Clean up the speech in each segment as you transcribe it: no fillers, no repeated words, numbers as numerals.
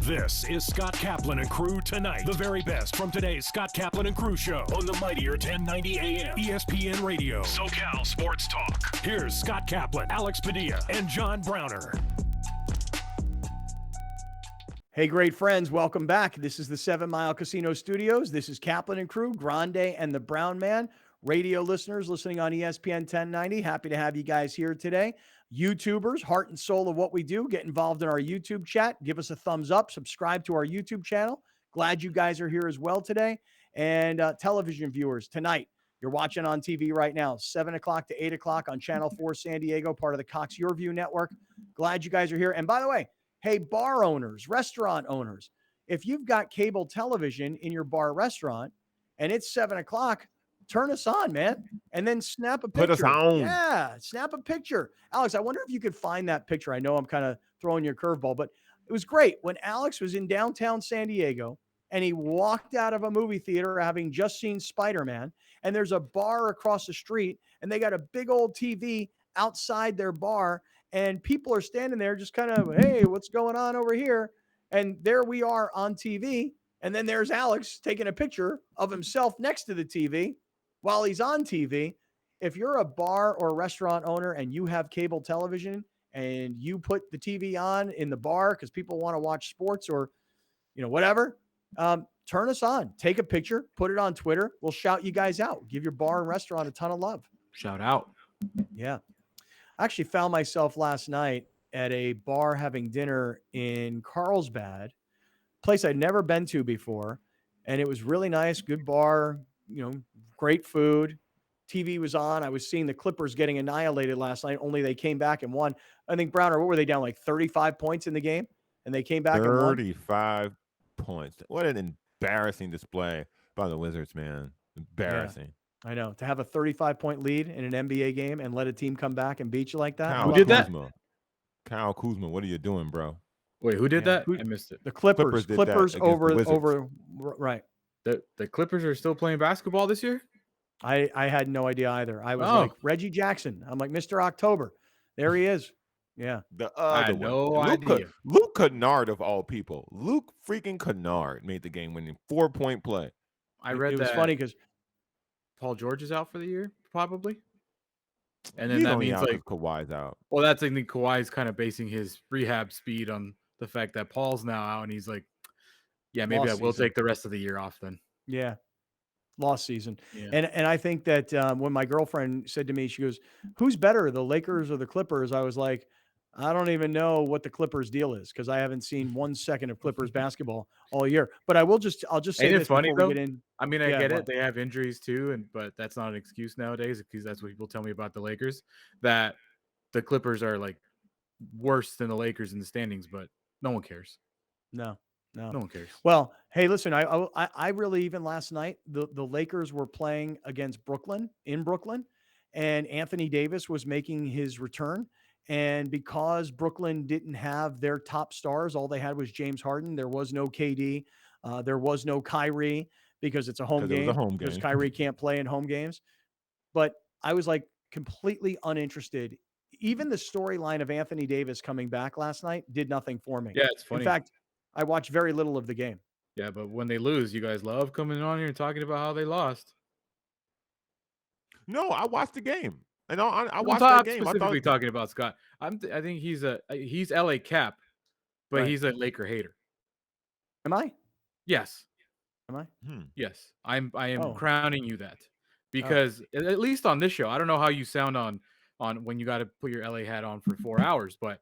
This is Scott Kaplan and Crew Tonight. The very best from today's Scott Kaplan and Crew show on the mightier 1090 AM ESPN Radio. SoCal Sports Talk. Here's Scott Kaplan, Alex Padilla, and John Browner. Hey, great friends. Welcome back. This is the 7 Mile Casino Studios. This is Kaplan and Crew, Grande and the Brown Man. Radio listeners listening on ESPN 1090. Happy to have you guys here today. YouTubers, heart and soul of what we do, get involved in our YouTube chat. Give us a thumbs up. Subscribe to our YouTube channel. Glad you guys are here as well today. And television viewers, tonight, you're watching on TV right now, 7 o'clock to 8 o'clock on Channel 4 San Diego, part of the Cox Your View Network. Glad you guys are here. And by the way, hey, bar owners, restaurant owners, if you've got cable television in your bar restaurant and it's 7 o'clock, turn us on, man, and then snap a picture. Put us on. Yeah, snap a picture. Alex, I wonder if you could find that picture. I know I'm kind of throwing you a curveball, but it was great when Alex was in downtown San Diego and he walked out of a movie theater having just seen Spider-Man, and there's a bar across the street, and they got a big old TV outside their bar, and people are standing there just kind of, hey, what's going on over here? And there we are on TV, and then there's Alex taking a picture of himself next to the TV while he's on TV. If you're a bar or restaurant owner and you have cable television and you put the TV on in the bar because people want to watch sports or, whatever, turn us on. Take a picture, put it on Twitter. We'll shout you guys out. Give your bar and restaurant a ton of love. Shout out. Yeah. I actually found myself last night at a bar having dinner in Carlsbad, place I'd never been to before. And it was really nice, good bar, great food. TV was on. I was seeing the Clippers getting annihilated last night, only they came back and won. I think, Browner, what were they down, like 35 points in the game? And they came back and won? 35 points. What an embarrassing display by the Wizards, man. Embarrassing. Yeah, I know. To have a 35-point lead in an NBA game and let a team come back and beat you like that. Who did that? Kyle Kuzma, what are you doing, bro? Wait, who did that? I missed it. The Clippers. Clippers over right. The Clippers are still playing basketball this year? I had no idea either. I was like, Reggie Jackson. I'm like, Mr. October. There he is. Yeah. The other one. No idea. Luke Kennard, of all people. Luke freaking Kennard made the game-winning 4-point play. I read it was funny because Paul George is out for the year, probably. And then that means like Kawhi's out. Well, that's I think Kawhi's kind of basing his rehab speed on the fact that Paul's now out, and he's like, yeah, maybe I will take the rest of the year off then. Yeah. Lost season. Yeah. And I think that when my girlfriend said to me, she goes, who's better, the Lakers or the Clippers? I was like, I don't even know what the Clippers deal is because I haven't seen 1 second of Clippers basketball all year. But I'll just say Ain't this it funny, before though? we get in. I mean, I get it. They have injuries too, but that's not an excuse nowadays because that's what people tell me about the Lakers, that the Clippers are like worse than the Lakers in the standings, but no one cares. No one cares. Well, hey, listen, I really, even last night, the Lakers were playing against Brooklyn, and Anthony Davis was making his return. And because Brooklyn didn't have their top stars, all they had was James Harden. There was no KD. There was no Kyrie because it's a home game. Because Kyrie can't play in home games. But I was like completely uninterested. Even the storyline of Anthony Davis coming back last night did nothing for me. Yeah, it's funny. In fact, I watched very little of the game. Yeah, but when they lose, you guys love coming on here and talking about how they lost. No, I watched the game. And I watched that game. Specifically talking about Scott. I think he's LA Cap, but Right. he's a Laker hater. Am I? Yes. Am I? Yes. I am Oh. crowning you that because at least on this show, I don't know how you sound on when you got to put your LA hat on for 4 hours, but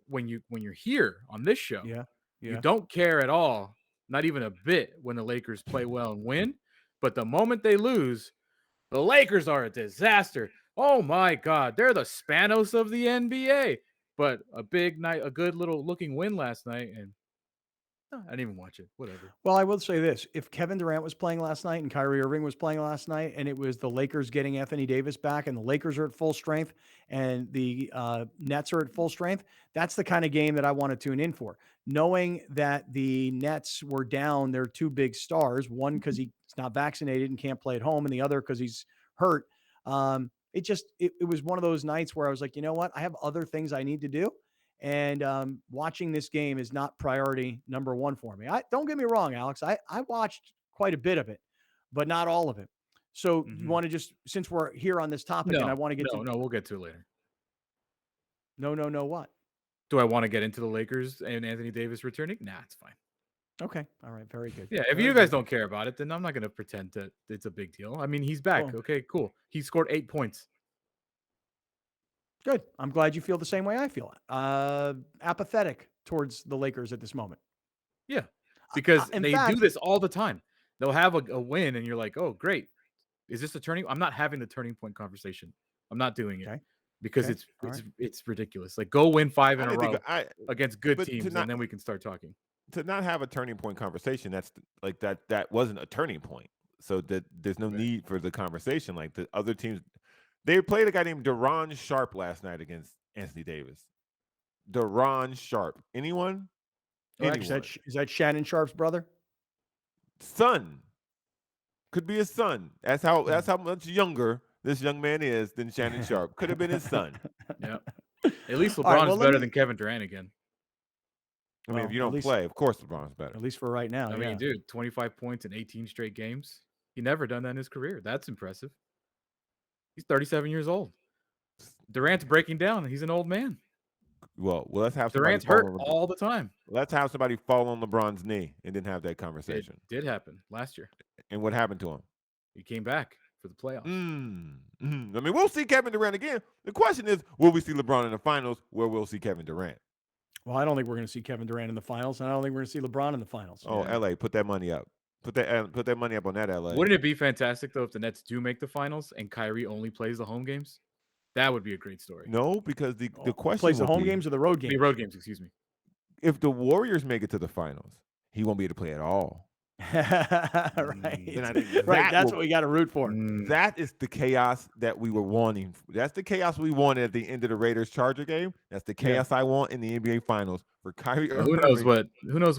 when you're here on this show, you don't care at all, not even a bit when the Lakers play well and win, but the moment they lose, the Lakers are a disaster. Oh my God, they're the Spanos of the NBA. But a big night, a good little looking win last night, and I didn't even watch it. Whatever. Well, I will say this. If Kevin Durant was playing last night and Kyrie Irving was playing last night and it was the Lakers getting Anthony Davis back and the Lakers are at full strength and the Nets are at full strength, that's the kind of game that I want to tune in for. Knowing that the Nets were down their 2 big stars, one because he's not vaccinated and can't play at home, and the other because he's hurt. It was one of those nights where I was like, you know what? I have other things I need to do. And watching this game is not priority number one for me. Don't get me wrong, Alex. I watched quite a bit of it, but not all of it. So you want to just, since we're here on this topic, and I want to get No, we'll get to it later. No, what? Do I want to get into the Lakers and Anthony Davis returning? Nah, it's fine. Okay. All right. Very good. Yeah. If you guys don't care about it, then I'm not going to pretend that it's a big deal. I mean, he's back. Cool. Okay, cool. He scored 8 points. Good. I'm glad you feel the same way I feel. Apathetic towards the Lakers at this moment. Yeah. Because they do this all the time. They'll have a win and you're like, oh, great. Is this a turning? I'm not having the turning point conversation. I'm not doing it because it's ridiculous. Like, go win 5 in a row against good teams, and then we can start talking. To not have a turning point conversation, that's like that wasn't a turning point. So that there's no need for the conversation. Like the other teams, they played a guy named Deron Sharp last night against Anthony Davis. Deron Sharp. Anyone? Is that Shannon Sharp's brother? Son. Could be his son. That's how much younger this young man is than Shannon Sharp. Could have been his son. Yeah. At least LeBron is better than Kevin Durant again. I mean, if you don't play, of course LeBron's better. At least for right now. I mean, dude, 25 points in 18 straight games. He never done that in his career. That's impressive. He's 37 years old. Durant's breaking down. He's an old man. Well, let's have Durant's hurt all the time. Let's have somebody fall on LeBron's knee and then have that conversation. It did happen last year. And what happened to him? He came back for the playoffs. I mean, we'll see Kevin Durant again. The question is, will we see LeBron in the finals where we'll see Kevin Durant? Well, I don't think we're going to see Kevin Durant in the finals, and I don't think we're going to see LeBron in the finals. Oh, yeah. LA, put that money up. Put that money up on that, LA. Wouldn't it be fantastic, though, if the Nets do make the finals and Kyrie only plays the home games? That would be a great story. No, because the question plays the home games or the road games? The road games, excuse me. If the Warriors make it to the finals, he won't be able to play at all. Right. That's what we got to root for. That is the chaos that we were wanting. That's the chaos we wanted at the end of the Raiders-Charger game. That's the chaos I want in the NBA Finals for Kyrie. Who knows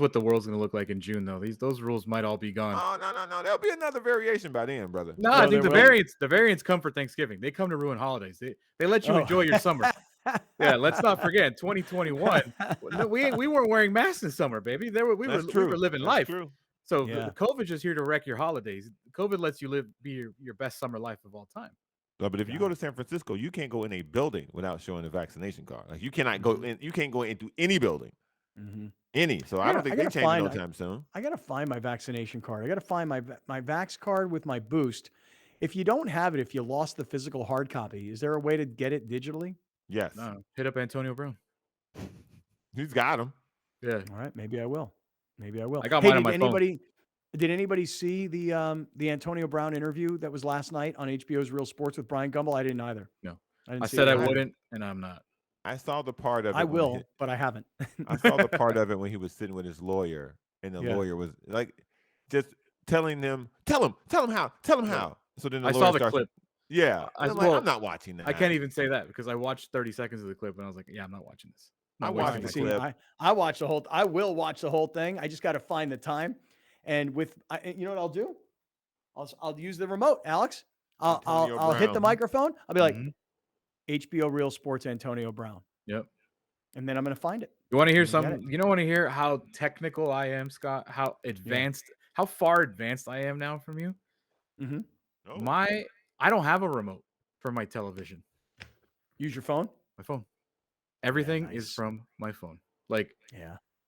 what the world's going to look like in June, though. Those rules might all be gone. Oh, no. There'll be another variation by then, brother. No, I think the variants come for Thanksgiving. They come to ruin holidays. They let you enjoy your summer. Yeah, let's not forget 2021. We weren't wearing masks in summer, baby. We were living life. True. So COVID's just here to wreck your holidays. COVID lets you be your best summer life of all time. No, but if you go to San Francisco, you can't go in a building without showing a vaccination card. Like you cannot go in. You can't go into any building. Any. So I don't think they change no time soon. I got to find my vaccination card. I got to find my Vax card with my boost. If you don't have it, if you lost the physical hard copy, is there a way to get it digitally? Yes. No. Hit up Antonio Brown. He's got him. Yeah. All right. Maybe I will. I got mine on my phone. Did anybody see the Antonio Brown interview that was last night on HBO's Real Sports with Brian Gumbel? I didn't either. No. I said I wouldn't, and I'm not. I saw the part of it. I will, but I haven't. I saw the part of it when he was sitting with his lawyer, and the lawyer was like, just telling him, tell him how. So then I saw the clip. Yeah. I'm not watching that. I can't even say that because I watched 30 seconds of the clip and I was like, yeah, I'm not watching this. I watched the clip. I watched the whole. I will watch the whole thing. I just got to find the time, and you know what I'll do? I'll use the remote, Alex. I'll hit the microphone. I'll be like, HBO Real Sports Antonio Brown. Yep. And then I'm going to find it. You want to hear something? You don't want to hear how technical I am, Scott? How advanced? How far advanced I am now from you? I don't have a remote for my television. Use your phone? My phone. Everything is from my phone. Like,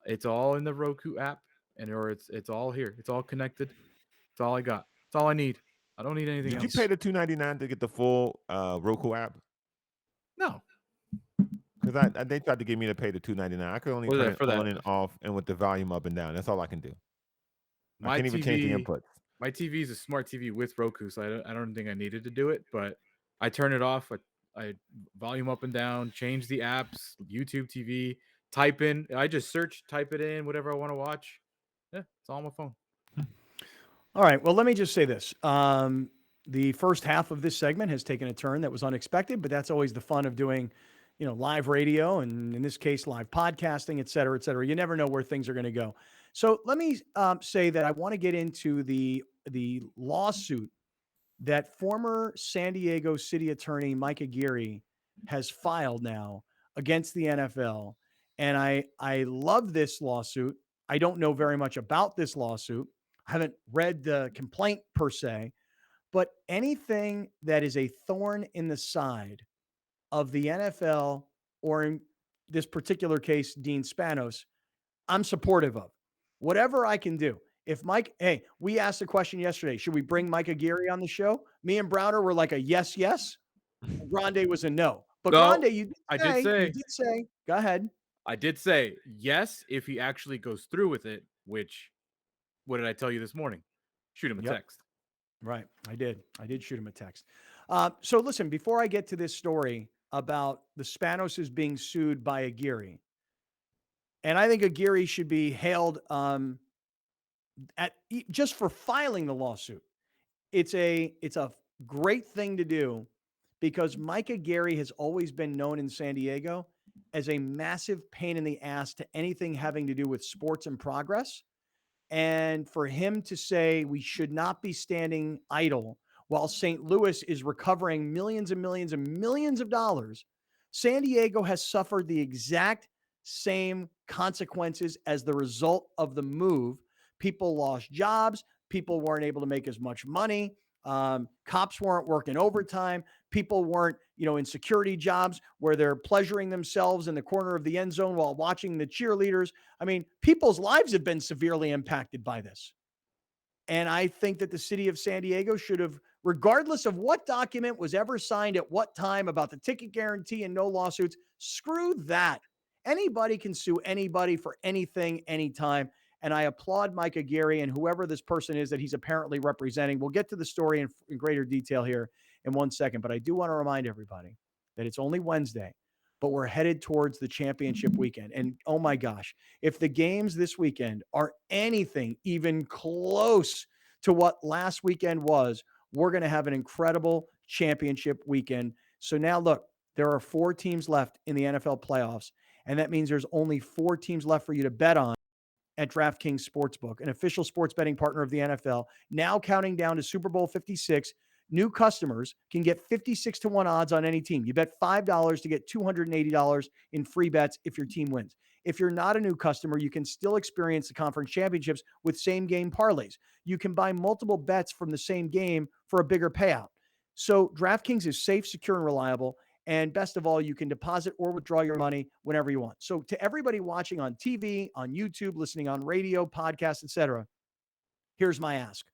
it's all in the Roku app, or it's all here. It's all connected. It's all I got. It's all I need. I don't need anything else. Did you pay the $2.99 to get the full Roku app? No. Because they tried to get me to pay the $2.99. I could only turn it on and off, and with the volume up and down. That's all I can do. I can't even change the inputs. My TV is a smart TV with Roku, so I don't think I needed to do it. But I turn it off. I volume up and down, change the apps, YouTube TV, type in. I just search, type it in, whatever I want to watch. Yeah, it's all on my phone. All right. Well, let me just say this. The first half of this segment has taken a turn that was unexpected, but that's always the fun of doing, live radio and in this case, live podcasting, et cetera, et cetera. You never know where things are going to go. So let me say that I want to get into the lawsuit that former San Diego City Attorney Mike Aguirre has filed now against the NFL. And I love this lawsuit. I don't know very much about this lawsuit. I haven't read the complaint per se, but anything that is a thorn in the side of the NFL, or in this particular case, Dean Spanos, I'm supportive of. Whatever I can do. If Mike, hey, we asked a question yesterday. Should we bring Mike Aguirre on the show? Me and Browner were like a yes, yes. And Grande was a no. But No, Grande, you did say, go ahead. I did say yes if he actually goes through with it, which, what did I tell you this morning? Shoot him a text. Right. I did shoot him a text. So listen, before I get to this story about the Spanoses being sued by Aguirre, and I think Aguirre should be hailed just for filing the lawsuit. It's a great thing to do, because Mike Aguirre has always been known in San Diego as a massive pain in the ass to anything having to do with sports and progress. And for him to say we should not be standing idle while St. Louis is recovering millions and millions and millions of dollars, San Diego has suffered the exact same consequences as the result of the move. People lost jobs. People weren't able to make as much money. Cops weren't working overtime. People weren't, in security jobs where they're pleasuring themselves in the corner of the end zone while watching the cheerleaders. I mean, people's lives have been severely impacted by this. And I think that the city of San Diego should have, regardless of what document was ever signed at what time about the ticket guarantee and no lawsuits, screw that. Anybody can sue anybody for anything, anytime. And I applaud Mike Aguirre and whoever this person is that he's apparently representing. We'll get to the story in greater detail here in 1 second. But I do want to remind everybody that it's only Wednesday, but we're headed towards the championship weekend. And oh my gosh, if the games this weekend are anything even close to what last weekend was, we're going to have an incredible championship weekend. So now look, there are 4 teams left in the NFL playoffs, and that means there's only 4 teams left for you to bet on at DraftKings Sportsbook, an official sports betting partner of the NFL. Now counting down to Super Bowl 56, new customers can get 56-1 odds on any team. You bet $5 to get $280 in free bets if your team wins. If you're not a new customer, you can still experience the conference championships with same-game parlays. You can buy multiple bets from the same game for a bigger payout. So DraftKings is safe, secure, and reliable. And best of all, you can deposit or withdraw your money whenever you want. So to everybody watching on TV, on YouTube, listening on radio, podcasts, etc., here's my ask.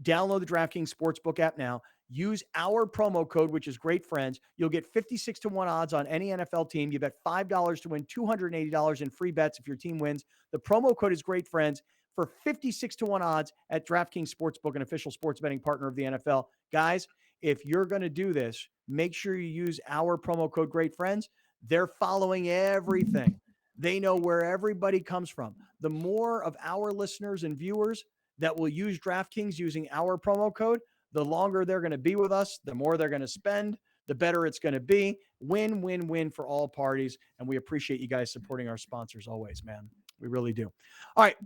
Download the DraftKings Sportsbook app now. Use our promo code, which is Great Friends. You'll get 56-1 odds on any NFL team. You bet $5 to win $280 in free bets if your team wins. The promo code is Great Friends for 56-1 odds at DraftKings Sportsbook, an official sports betting partner of the NFL. Guys, if you're going to do this, make sure you use our promo code Great Friends. They're following everything. They know where everybody comes from. The more of our listeners and viewers that will use DraftKings using our promo code, the longer they're going to be with us, the more they're going to spend, the better it's going to be. Win, win, win for all parties. And we appreciate you guys supporting our sponsors always, man. We really do. All right,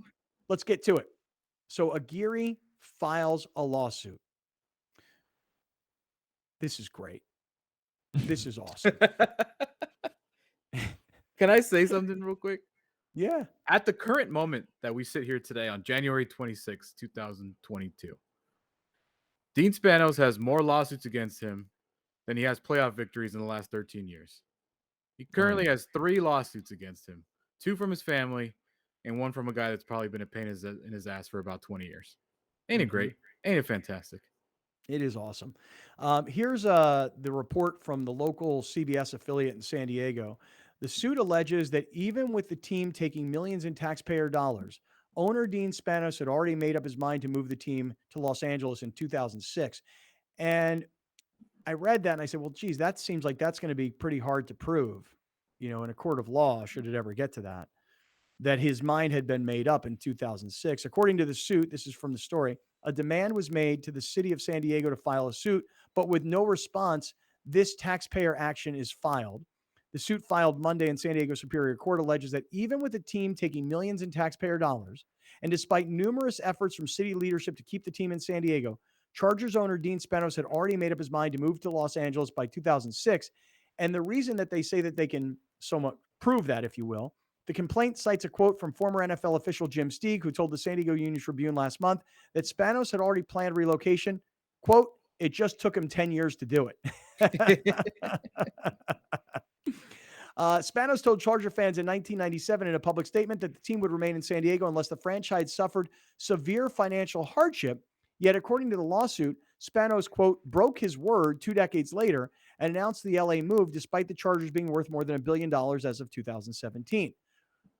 let's get to it. So Aguirre files a lawsuit. This is great. This is awesome. Can I say something real quick? Yeah. At the current moment that we sit here today on January 26, 2022, Dean Spanos has more lawsuits against him than he has playoff victories in the last 13 years. He currently has 3 lawsuits against him, 2 from his family and 1 from a guy that's probably been a pain in his ass for about 20 years. Ain't it great? Ain't it fantastic? It is awesome. Here's the report from the local CBS affiliate in San Diego. The suit alleges that even with the team taking millions in taxpayer dollars, owner Dean Spanos had already made up his mind to move the team to Los Angeles in 2006. And I read that and I said, well, geez, that seems like that's going to be pretty hard to prove, in a court of law, should it ever get to that his mind had been made up in 2006. According to the suit, this is from the story, a demand was made to the city of San Diego to file a suit, but with no response, this taxpayer action is filed. The suit filed Monday in San Diego Superior Court alleges that even with the team taking millions in taxpayer dollars, and despite numerous efforts from city leadership to keep the team in San Diego, Chargers owner Dean Spanos had already made up his mind to move to Los Angeles by 2006. And the reason that they say that they can somewhat prove that, if you will, The complaint cites a quote from former NFL official Jim Steig, who told the San Diego Union Tribune last month that Spanos had already planned relocation. Quote, it just took him 10 years to do it. Spanos told Charger fans in 1997 in a public statement that the team would remain in San Diego unless the franchise suffered severe financial hardship. Yet, according to the lawsuit, Spanos, quote, broke his word 2 decades later and announced the LA move despite the Chargers being worth more than $1 billion as of 2017.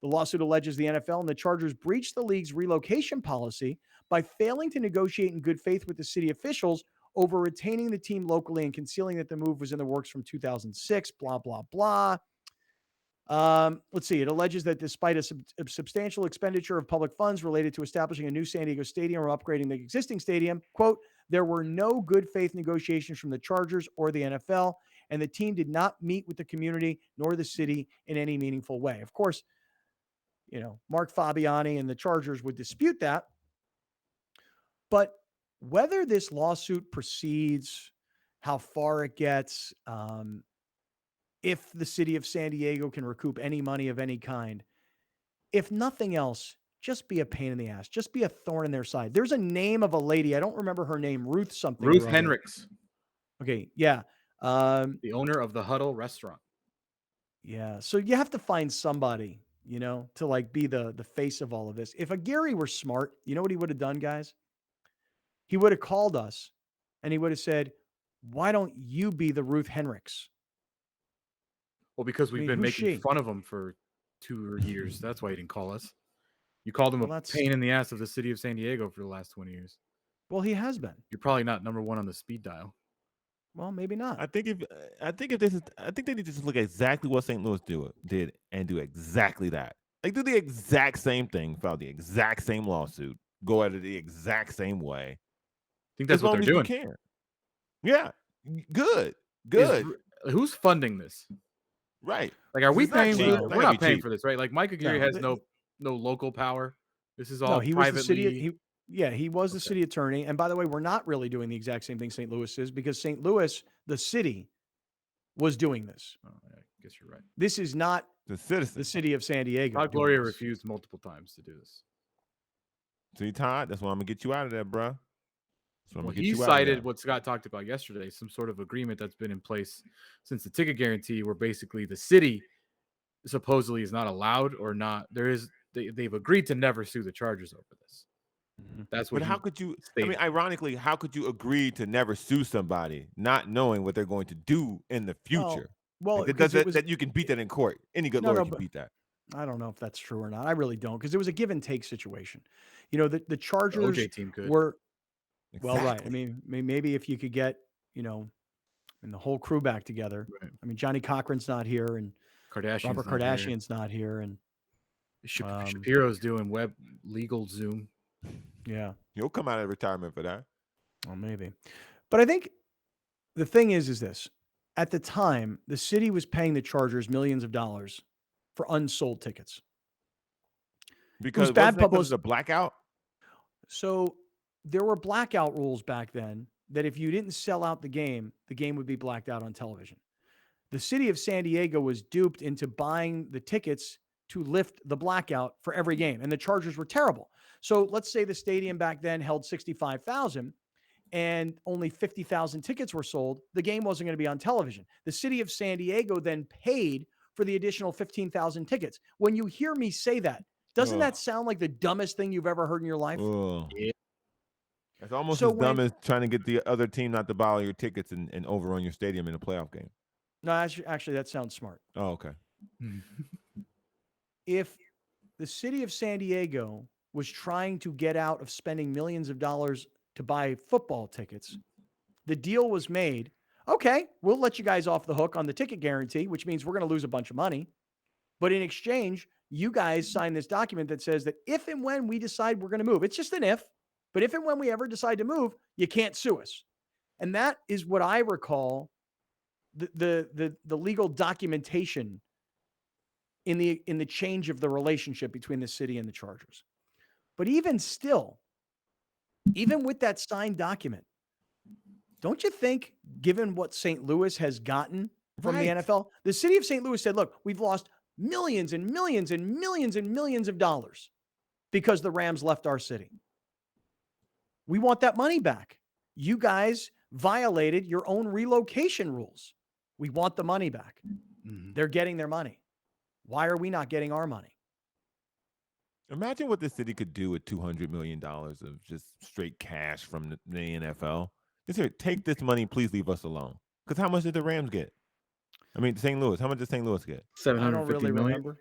The lawsuit alleges the NFL and the Chargers breached the league's relocation policy by failing to negotiate in good faith with the city officials over retaining the team locally and concealing that the move was in the works from 2006, blah, blah, blah. Let's see. It alleges that despite a substantial expenditure of public funds related to establishing a new San Diego stadium or upgrading the existing stadium, quote, there were no good faith negotiations from the Chargers or the NFL, and the team did not meet with the community nor the city in any meaningful way. Of course, you know, Mark Fabiani and the Chargers would dispute that. But whether this lawsuit proceeds, how far it gets, if the city of San Diego can recoup any money of any kind, if nothing else, just be a pain in the ass. Just be a thorn in their side. There's a name of a lady. I don't remember her name. Ruth something. Ruth Henricks. Okay. Yeah. The owner of the Huddle restaurant. Yeah. So you have to find somebody, you know, to like be the face of all of this. If Aguirre were smart, you know what he would have done, guys? He would have called us and he would have said, why don't you be the Ruth Henricks? Well, because we've been making fun of him for 2 years. That's why he didn't call us. You called him a pain in the ass of the city of San Diego for the last 20 years. Well, he has been. You're probably not number one on the speed dial. Well, maybe not. I think they need to just look at exactly what St. Louis did and do exactly that. Like do the exact same thing, file the exact same lawsuit, go at it the exact same way. I think that's what they're doing. Yeah, good. Who's funding this? Right. Like, are we paying? We're not paying for this, right? Like, Mike Aguirre has no local power. This is all he privately. Was the city, he was the city attorney. And by the way, we're not really doing the exact same thing St. Louis is because St. Louis, the city, was doing this. Oh, yeah, I guess you're right. This is not the citizen, the city of San Diego. Todd Gloria refused multiple times to do this. See, Todd, that's why I'm gonna get you out of there, bro. Well, he cited what Scott talked about yesterday, some sort of agreement that's been in place since the ticket guarantee, where basically the city supposedly is not allowed or not. They've agreed to never sue the Chargers over this. Mm-hmm. That's what. But how could you? I mean, ironically, how could you agree to never sue somebody, not knowing what they're going to do in the future? Well, like that you can beat that in court. Any good lawyer can beat that. I don't know if that's true or not. I really don't, because it was a give and take situation. You know, the Chargers the OJ team were. Exactly. Well, right. I mean, maybe if you could get, you know, and the whole crew back together. Right. I mean, Johnny Cochran's not here, and Robert Kardashian's not here, and Shapiro's doing web legal Zoom. Yeah, he'll come out of retirement for that. Well, maybe, but I think the thing is this: at the time, the city was paying the Chargers millions of dollars for unsold tickets because bad publicity. A blackout. So. There were blackout rules back then that if you didn't sell out the game would be blacked out on television. The city of San Diego was duped into buying the tickets to lift the blackout for every game, and the Chargers were terrible. So let's say the stadium back then held 65,000 and only 50,000 tickets were sold. The game wasn't going to be on television. The city of San Diego then paid for the additional 15,000 tickets. When you hear me say that, doesn't that sound like the dumbest thing you've ever heard in your life? Yeah. It's almost as dumb as trying to get the other team not to buy all your tickets and overrun your stadium in a playoff game. No, actually, that sounds smart. Oh, okay. If the city of San Diego was trying to get out of spending millions of dollars to buy football tickets, the deal was made. Okay, we'll let you guys off the hook on the ticket guarantee, which means we're going to lose a bunch of money. But in exchange, you guys sign this document that says that if and when we decide we're going to move, it's just an if. But if and when we ever decide to move, you can't sue us. And that is what I recall the legal documentation in the change of the relationship between the city and the Chargers. But even still, even with that signed document, don't you think, given what St. Louis has gotten from the NFL, the city of St. Louis said, look, we've lost millions and millions and millions and millions of dollars because the Rams left our city. We want that money back. You guys violated your own relocation rules. We want the money back. They're getting their money. Why are we not getting our money? Imagine what the city could do with $200 million of just straight cash from the NFL. Just here, take this money, please leave us alone. Because how much did the Rams get? I mean, St. Louis. How much did St. Louis get? 750 million. Remember.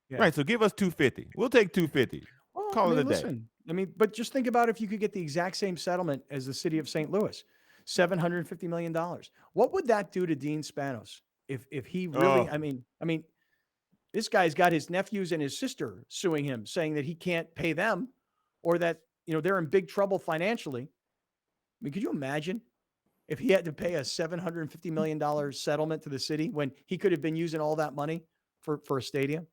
Yeah. Right, so give us 250. We'll take 250. Well, Call it a listen, day. But just think about if you could get the exact same settlement as the city of St. Louis, $750 million. What would that do to Dean Spanos if he really? I mean, this guy's got his nephews and his sister suing him, saying that he can't pay them, or that they're in big trouble financially. I mean, could you imagine if he had to pay a $750 million settlement to the city when he could have been using all that money for a stadium?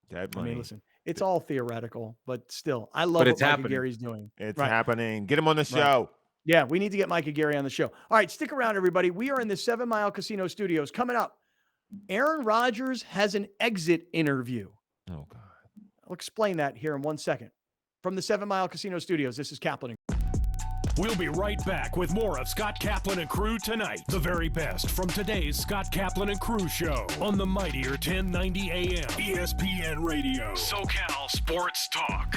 That money. I mean, listen, it's all theoretical, but still, I love what Micah Gary's doing. It's happening. Get him on the show. Right. Yeah, we need to get Micah Gary on the show. All right, stick around, everybody. We are in the 7 Mile Casino Studios. Coming up, Aaron Rodgers has an exit interview. Oh, God. I'll explain that here in 1 second. From the 7 Mile Casino Studios, this is Kaplan. We'll be right back with more of Scott Kaplan and Crew Tonight. The very best from today's Scott Kaplan and Crew show on the mightier 1090 AM ESPN Radio. SoCal Sports Talk.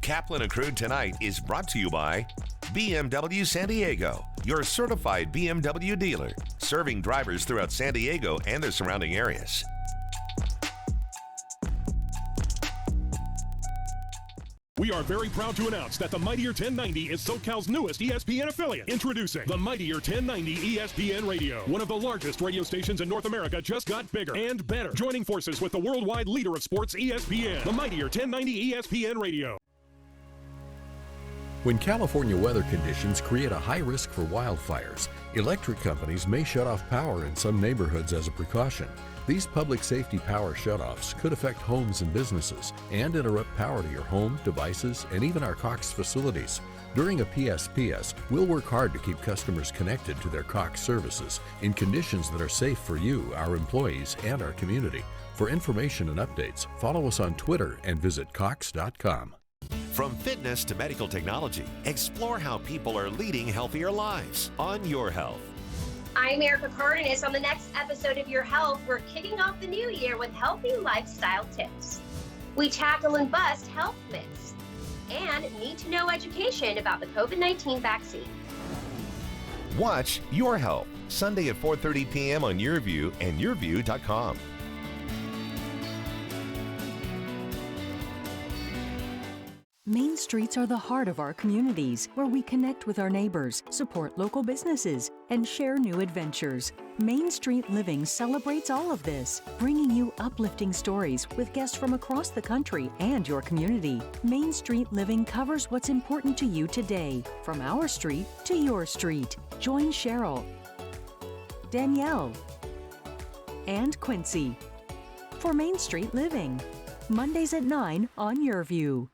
Kaplan and Crew Tonight is brought to you by BMW San Diego, your certified BMW dealer, serving drivers throughout San Diego and the surrounding areas. We are very proud to announce that the Mightier 1090 is SoCal's newest ESPN affiliate. Introducing the Mightier 1090 ESPN Radio. One of the largest radio stations in North America just got bigger and better. Joining forces with the worldwide leader of sports, ESPN. The Mightier 1090 ESPN Radio. When California weather conditions create a high risk for wildfires, electric companies may shut off power in some neighborhoods as a precaution. These public safety power shutoffs could affect homes and businesses and interrupt power to your home, devices, and even our Cox facilities. During a PSPS, we'll work hard to keep customers connected to their Cox services in conditions that are safe for you, our employees, and our community. For information and updates, follow us on Twitter and visit Cox.com. From fitness to medical technology, explore how people are leading healthier lives on Your Health. I'm Erica Cardenas. On the next episode of Your Health, we're kicking off the new year with healthy lifestyle tips. We tackle and bust health myths and need-to-know education about the COVID-19 vaccine. Watch Your Health, Sunday at 4:30 p.m. on YourView and YourView.com. Main streets are the heart of our communities, where we connect with our neighbors, support local businesses, and share new adventures. Main Street Living celebrates all of this, bringing you uplifting stories with guests from across the country and your community. Main Street Living covers what's important to you today, from our street to your street. Join Cheryl, Danielle, and Quincy for Main Street Living, Mondays at 9 on YourView.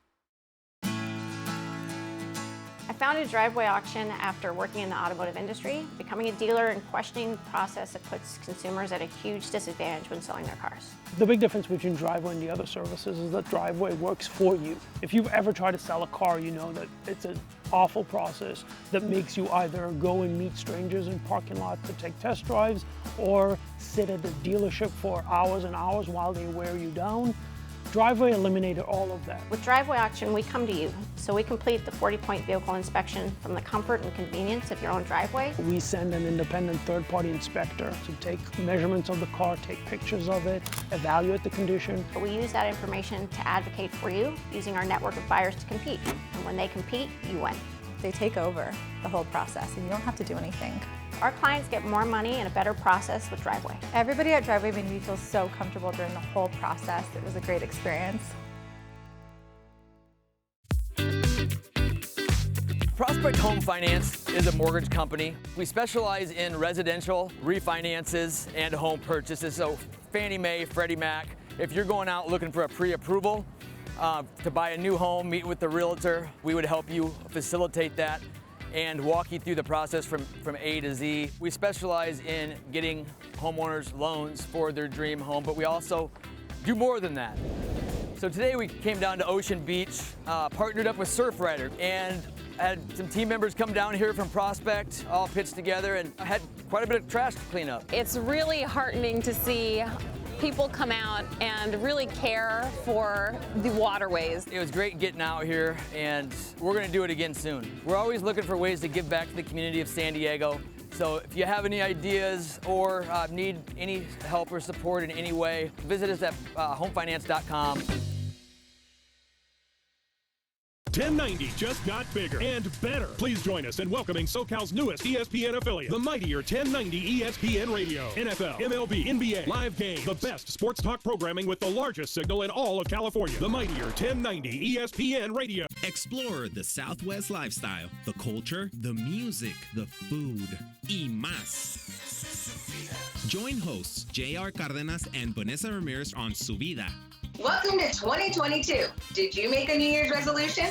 I founded Driveway Auction after working in the automotive industry. Becoming a dealer and questioning the process that puts consumers at a huge disadvantage when selling their cars. The big difference between Driveway and the other services is that Driveway works for you. If you've ever tried to sell a car, you know that it's an awful process that makes you either go and meet strangers in parking lots to take test drives or sit at the dealership for hours and hours while they wear you down. Driveway eliminated all of that. With Driveway Auction, we come to you, so we complete the 40-point vehicle inspection from the comfort and convenience of your own driveway. We send an independent third-party inspector to take measurements of the car, take pictures of it, evaluate the condition. We use that information to advocate for you, using our network of buyers to compete. And when they compete, you win. They take over the whole process, and you don't have to do anything. Our clients get more money and a better process with Driveway. Everybody at Driveway made me feel so comfortable during the whole process. It was a great experience. Prospect Home Finance is a mortgage company. We specialize in residential refinances and home purchases. So Fannie Mae, Freddie Mac, if you're going out looking for a pre-approval to buy a new home, meet with the realtor, we would help you facilitate that. and walk you through the process from A to Z. We specialize in getting homeowners loans for their dream home, but we also do more than that. So today we came down to Ocean Beach, partnered up with Surfrider, and had some team members come down here from Prospect, all pitched together, and had quite a bit of trash to clean up. It's really heartening to see people come out and really care for the waterways. It was great getting out here, and we're going to do it again soon. We're always looking for ways to give back to the community of San Diego. So if you have any ideas or need any help or support in any way, visit us at homefinance.com. 1090 just got bigger and better. Please join us in welcoming SoCal's newest ESPN affiliate, the mightier 1090 ESPN Radio. NFL, MLB, NBA, live game, the best sports talk programming with the largest signal in all of California. The mightier 1090 ESPN Radio. Explore the Southwest lifestyle, the culture, the music, the food, y más. Join hosts J.R. Cardenas and Vanessa Ramirez on Su Vida. Welcome to 2022. Did you make a New Year's resolution?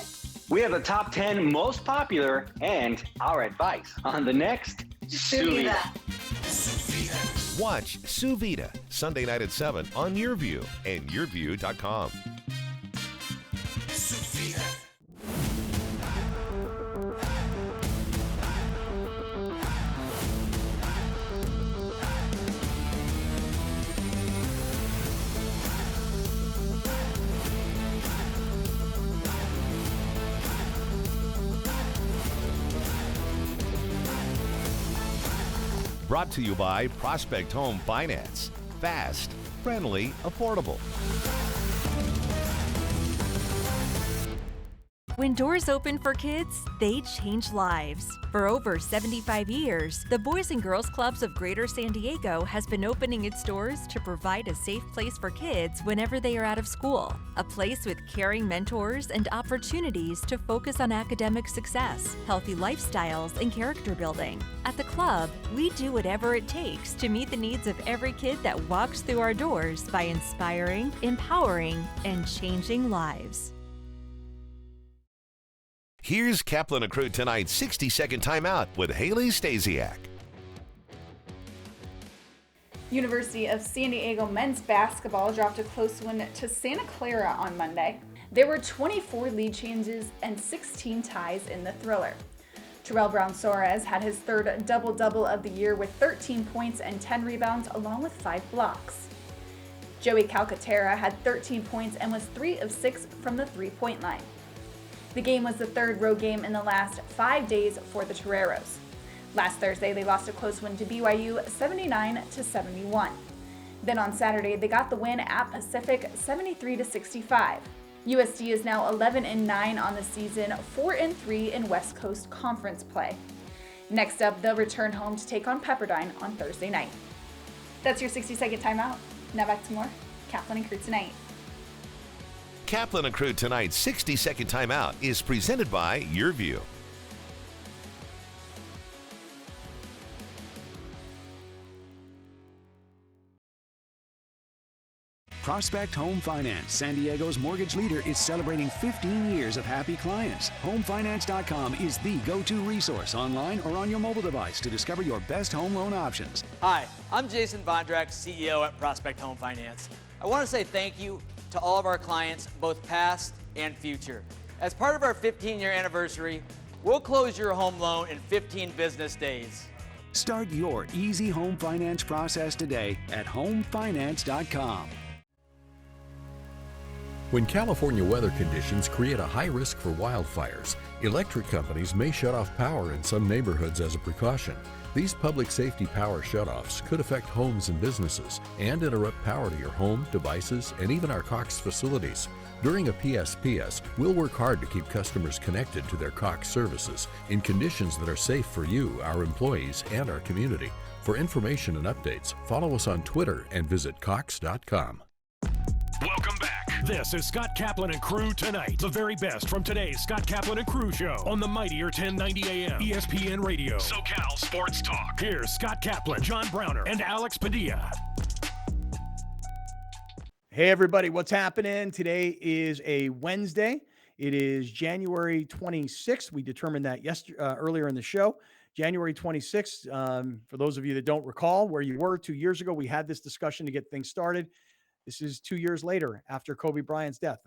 We have the top 10 most popular and our advice on the next Su Vida. Watch Su Vida Sunday night at 7 on YourView and YourView.com. Brought to you by Prospect Home Finance. Fast, friendly, affordable. When doors open for kids, they change lives. For over 75 years, the Boys and Girls Clubs of Greater San Diego has been opening its doors to provide a safe place for kids whenever they are out of school. A place with caring mentors and opportunities to focus on academic success, healthy lifestyles, and character building. At the club, we do whatever it takes to meet the needs of every kid that walks through our doors by inspiring, empowering, and changing lives. Here's Kaplan and Crew Tonight's 60-second timeout with Haley Stasiak. University of San Diego men's basketball dropped a close one to Santa Clara on Monday. There were 24 lead changes and 16 ties in the thriller. Terrell Brown-Soares had his third double-double of the year with 13 points and 10 rebounds along with 5 blocks. Joey Calcaterra had 13 points and was 3 of 6 from the three-point line. The game was the third road game in the last 5 days for the Toreros. Last Thursday, they lost a close one to BYU 79-71. Then on Saturday, they got the win at Pacific 73-65. USD is now 11-9 on the season, 4-3 in West Coast Conference play. Next up, they'll return home to take on Pepperdine on Thursday night. That's your 60-second timeout. Now back to more Kaplan and Crew Tonight. Kaplan and Crew Tonight's 60-second timeout is presented by YourView. Prospect Home Finance, San Diego's mortgage leader, is celebrating 15 years of happy clients. HomeFinance.com is the go-to resource online or on your mobile device to discover your best home loan options. Hi, I'm Jason Vondrak, CEO at Prospect Home Finance. I want to say thank you to all of our clients, both past and future. As part of our 15-year anniversary, we'll close your home loan in 15 business days. Start your easy home finance process today at homefinance.com. When California weather conditions create a high risk for wildfires, electric companies may shut off power in some neighborhoods as a precaution. These public safety power shutoffs could affect homes and businesses and interrupt power to your home, devices, and even our Cox facilities. During a PSPS, we'll work hard to keep customers connected to their Cox services in conditions that are safe for you, our employees, and our community. For information and updates, follow us on Twitter and visit Cox.com. Welcome back. This is Scott Kaplan and Crew Tonight. The very best from today's Scott Kaplan and Crew Show on the mightier 1090 AM ESPN Radio. SoCal Sports Talk. Here's Scott Kaplan, John Browner, and Alex Padilla. Hey, everybody. What's happening? Today is a Wednesday. It is January 26th. We determined that earlier in the show. January 26th. For those of you that don't recall where you were 2 years ago, we had this discussion to get things started. This is 2 years later after Kobe Bryant's death.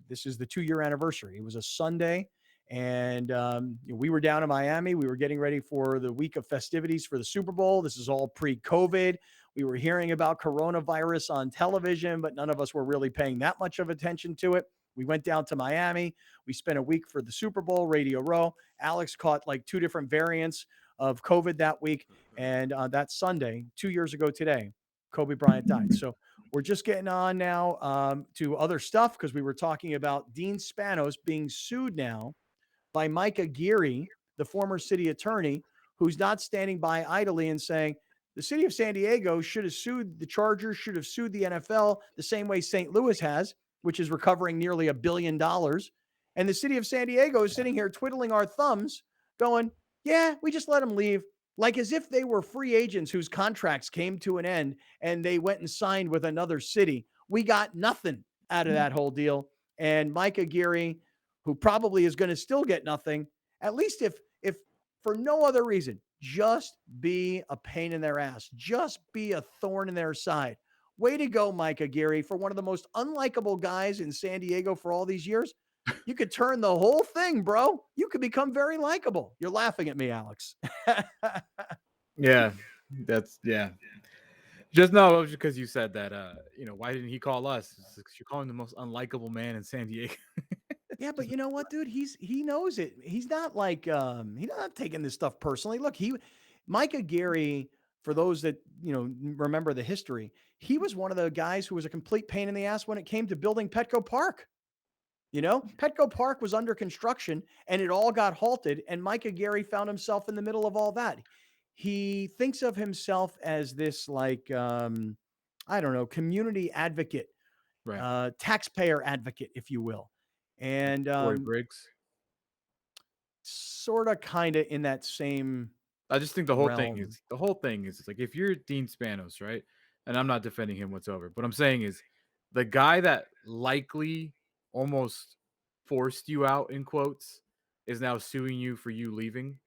This is the 2-year anniversary. It was a Sunday, and we were down in Miami. We were getting ready for the week of festivities for the Super Bowl. This is all pre-COVID. We were hearing about coronavirus on television, but none of us were really paying that much of attention to it. We went down to Miami. We spent a week for the Super Bowl, Radio Row. Alex caught like 2 different variants of COVID that week. And that Sunday, 2 years ago today, Kobe Bryant died. So we're just getting on now to other stuff because we were talking about Dean Spanos being sued now by Micah Geary, the former city attorney, who's not standing by idly and saying, the city of San Diego should have sued the Chargers, should have sued the NFL the same way St. Louis has, which is recovering nearly $1 billion. And the city of San Diego is sitting here twiddling our thumbs going, yeah, we just let them leave. Like as if they were free agents whose contracts came to an end and they went and signed with another city. We got nothing out of that whole deal. And Micah Geary, who probably is going to still get nothing, at least if for no other reason, just be a pain in their ass, just be a thorn in their side. Way to go, Micah Geary, for one of the most unlikable guys in San Diego for all these years. You could turn the whole thing, bro. You could become very likable. You're laughing at me, Alex. Yeah, Just know because you said that, why didn't he call us? You're calling the most unlikable man in San Diego. Yeah, but you know what, dude? He knows it. He's not like he's not taking this stuff personally. Look, Micah Geary, for those that remember the history, he was one of the guys who was a complete pain in the ass when it came to building Petco Park. Petco Park was under construction and it all got halted. And Micah Geary found himself in the middle of all that. He thinks of himself as this community advocate, right? Taxpayer advocate, if you will. And Corey Briggs, sort of, kind of in that same. I just think the whole thing is like if you're Dean Spanos, right? And I'm not defending him whatsoever. What I'm saying is the guy that likely almost forced you out in quotes is now suing you for you leaving.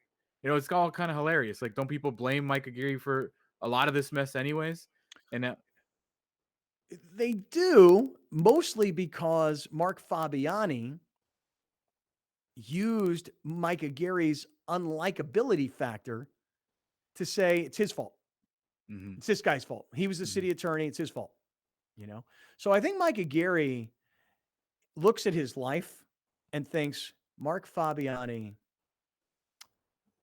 It's all kind of hilarious. Like, don't people blame Micah Geary for a lot of this mess anyways? And now they do, mostly because Mark Fabiani used Micah Geary's unlikability factor to say it's his fault. Mm-hmm. It's this guy's fault. He was the city attorney. It's his fault. So I think Micah Geary looks at his life and thinks Mark Fabiani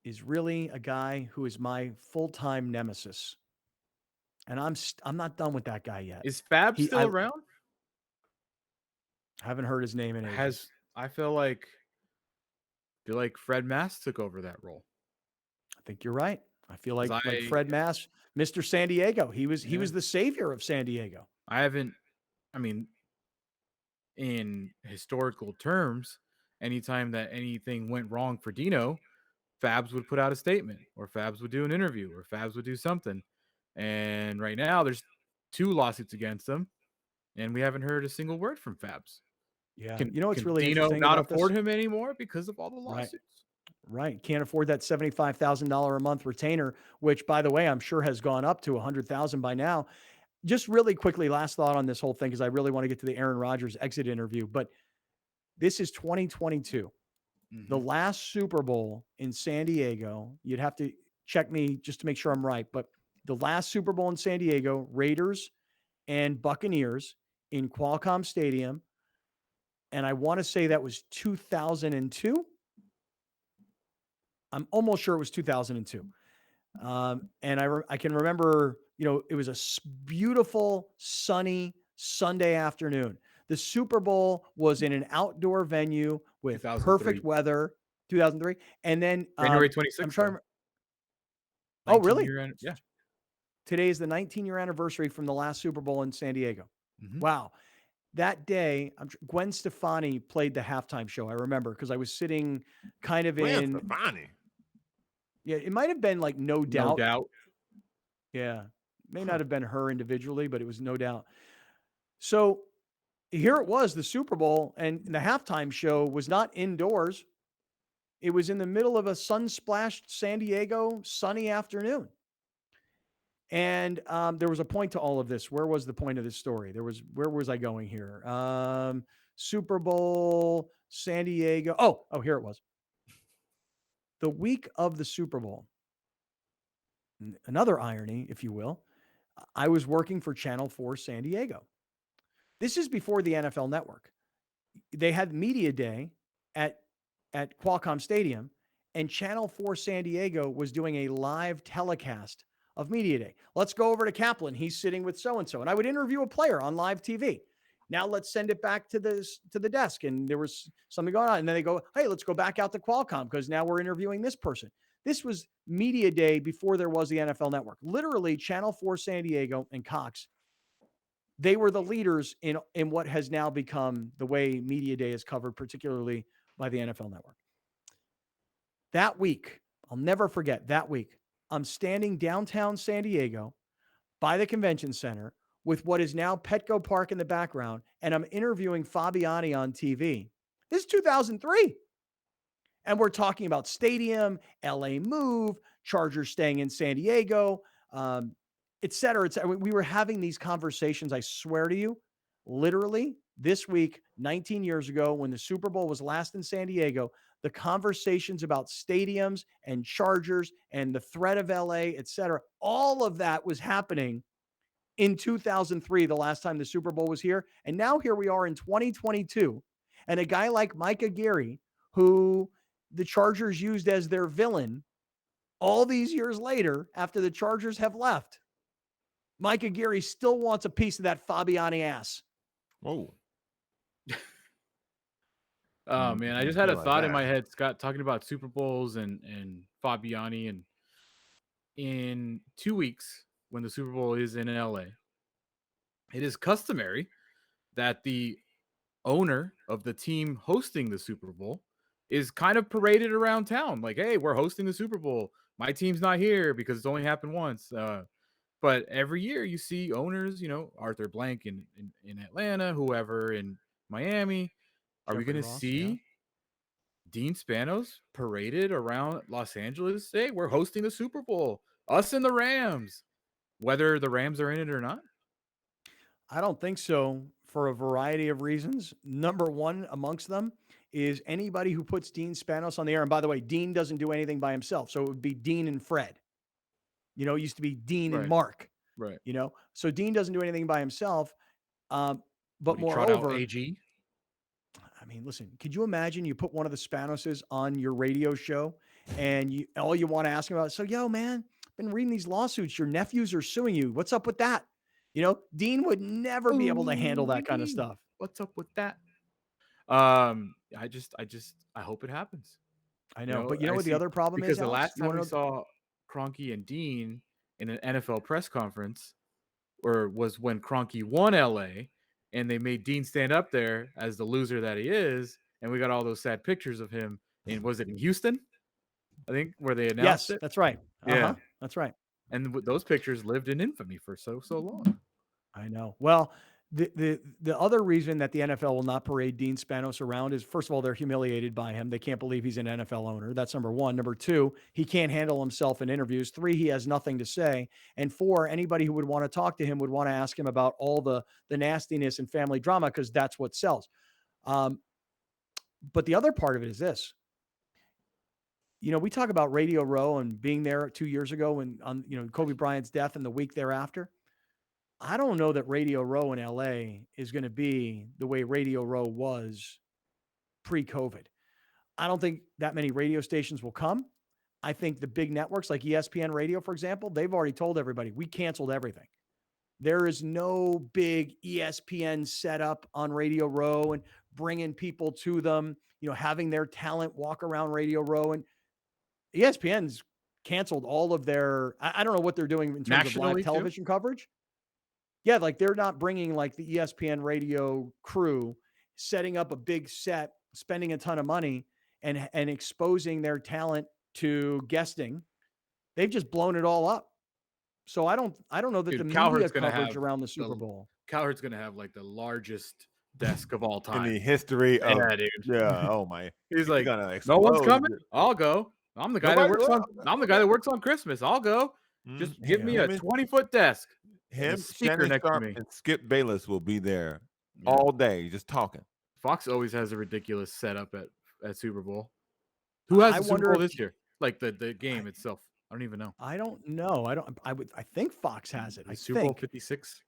is really a guy who is my full-time nemesis. And I'm not done with that guy yet. Is Fab still around? Haven't heard his name in ages. I feel like Fred Mass took over that role. I think you're right. I feel like Fred Mass, Mr. San Diego. He was the savior of San Diego. In historical terms, anytime that anything went wrong for Dino, Fabs would put out a statement, or Fabs would do an interview, or Fabs would do something. And right now, there's 2 lawsuits against him, and we haven't heard a single word from Fabs. Yeah, it's really Dino interesting not about afford this? him anymore because of all the lawsuits. Right. Can't afford that $75,000 a month retainer, which, by the way, I'm sure has gone up to $100,000 by now. Just really quickly, last thought on this whole thing, because I really want to get to the Aaron Rodgers exit interview. But this is 2022. Mm-hmm. The last Super Bowl in San Diego, you'd have to check me just to make sure I'm right. But the last Super Bowl in San Diego, Raiders and Buccaneers in Qualcomm Stadium. And I want to say that was 2002. I'm almost sure it was 2002. And I can remember, it was a beautiful, sunny Sunday afternoon. The Super Bowl was in an outdoor venue with perfect weather, 2003. And then January 26th. I'm trying to Oh, really? Yeah. Today is the 19-year anniversary from the last Super Bowl in San Diego. Mm-hmm. Wow. That day, Gwen Stefani played the halftime show. I remember because I was sitting kind of Gwen Stefani. Yeah, it might have been like No Doubt. No Doubt. Yeah. May not have been her individually, but it was No Doubt. So here it was, the Super Bowl, and the halftime show was not indoors. It was in the middle of a sun-splashed San Diego sunny afternoon. And there was a point to all of this. Where was the point of this story? Where was I going here? Super Bowl, San Diego. Oh, here it was. The week of the Super Bowl, another irony, if you will, I was working for Channel 4 San Diego. This is before the NFL Network. They had media day at Qualcomm Stadium, and Channel 4 San Diego was doing a live telecast of media day. Let's go over to Kaplan. He's sitting with so-and-so. And I would interview a player on live TV. Now let's send it back to the desk. And there was something going on. And then they go, hey, let's go back out to Qualcomm because now we're interviewing this person. This was media day before there was the NFL Network. Literally, Channel 4 San Diego and Cox, they were the leaders in what has now become the way media day is covered, particularly by the NFL Network. That week, I'll never forget that week, I'm standing downtown San Diego by the convention center with what is now Petco Park in the background, and I'm interviewing Fabiani on TV. This is 2003. And we're talking about stadium, LA move, Chargers staying in San Diego, et cetera, et cetera. We were having these conversations, I swear to you, literally this week, 19 years ago, when the Super Bowl was last in San Diego, the conversations about stadiums and Chargers and the threat of LA, et cetera, all of that was happening in 2003, the last time the Super Bowl was here. And now here we are in 2022. And a guy like Mike Aguirre, who the Chargers used as their villain all these years later after the Chargers have left, Mike Aguirre still wants a piece of that Fabiani ass. Whoa. Oh man, I just had a thought in my head, Scott, talking about Super Bowls and Fabiani, and in 2 weeks when the Super Bowl is in LA, it is customary that the owner of the team hosting the Super Bowl is kind of paraded around town. Like, hey, we're hosting the Super Bowl. My team's not here because it's only happened once. But every year you see owners, Arthur Blank in Atlanta, whoever in Miami. Are we going to see Dean Spanos paraded around Los Angeles? Hey, we're hosting the Super Bowl. Us and the Rams, whether the Rams are in it or not? I don't think so, for a variety of reasons. Number one amongst them is anybody who puts Dean Spanos on the air. And by the way, Dean doesn't do anything by himself. So it would be Dean and Fred. It used to be Dean and Mark. Right. So Dean doesn't do anything by himself. But moreover, AG. I mean, listen, could you imagine you put one of the Spanoses on your radio show and all you want to ask him about is, so, yo, man, I've been reading these lawsuits. Your nephews are suing you. What's up with that? Dean would never be able to handle that kind of stuff. What's up with that? I hope it happens. I know. But what the other problem is? Because the last time we saw Kroenke and Dean in an NFL press conference was when Kroenke won LA. And they made Dean stand up there as the loser that he is. And we got all those sad pictures of him was it in Houston? I think, where they announced it. That's right. Yeah, that's right. And those pictures lived in infamy for so long. I know. Well, the other reason that the NFL will not parade Dean Spanos around is, first of all, they're humiliated by him. They can't believe he's an NFL owner. That's number one. Number two, he can't handle himself in interviews. Three, he has nothing to say. And four, anybody who would want to talk to him would want to ask him about all the nastiness and family drama, because that's what sells. But the other part of it is this. We talk about Radio Row and being there 2 years ago when on Kobe Bryant's death and the week thereafter. I don't know that Radio Row in LA is going to be the way Radio Row was pre-COVID. I don't think that many radio stations will come. I think the big networks like ESPN Radio, for example, they've already told everybody, we canceled everything. There is no big ESPN setup on Radio Row and bringing people to them, having their talent walk around Radio Row. And ESPN's canceled all of their, I don't know what they're doing in terms of live television coverage. Yeah, like they're not bringing like the ESPN radio crew, setting up a big set, spending a ton of money and exposing their talent to guesting. They've just blown it all up. So I don't know that the media coverage around the Super Bowl. Cowherd's going to have like the largest desk of all time in the history of dude. Yeah. Oh my. He's like, gonna no explode. one's coming. I'll go. I'm the guy that Nobody works on. will. I'm the guy that works on Christmas. I'll go. Just give me a Him and- 20-foot desk. and a Him, speaker Shannon next to Sharp, me. and Skip Bayless will be there all day just talking. Fox always has a ridiculous setup at Super Bowl. Who has the Super Bowl this year? Like the game itself. I don't even know. I don't know. I think Fox has it. Super Bowl 56.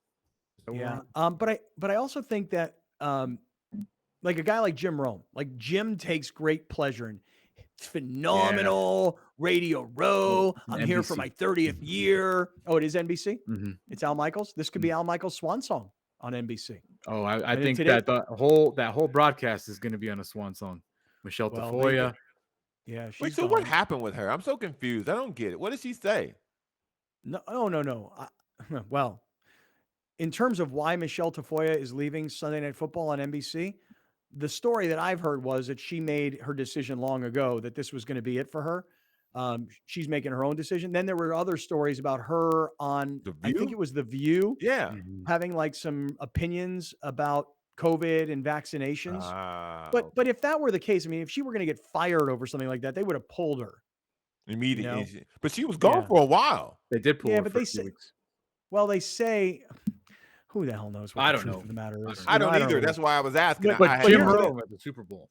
Yeah. But I also think that like a guy like Jim Rome, like Jim takes great pleasure in it's phenomenal Radio Row. I'm here for my 30th year. Oh, it is NBC. Mm-hmm. It's Al Michaels. This could be Al Michaels' swan song on NBC. Oh, I think that the whole broadcast is going to be on a swan song. Michelle Tafoya. Yeah. She's Wait, so what happened with her? I'm so confused. I don't get it. What did she say? No. Well, in terms of why Michelle Tafoya is leaving Sunday Night Football on NBC, the story that I've heard was that she made her decision long ago that this was going to be it for her. She's making her own decision. Then there were other stories about her on, I think it was The View. Yeah. Having like some opinions about COVID and vaccinations. But if that were the case, I mean, if she were going to get fired over something like that, they would have pulled her. Immediately. You know? But she was gone for a while. They did pull her but for they a few weeks. Well, they say, who the hell knows what I the don't truth know. of the matter is. I don't either. know. That's why I was asking. But Jim Rome at the Super Bowl.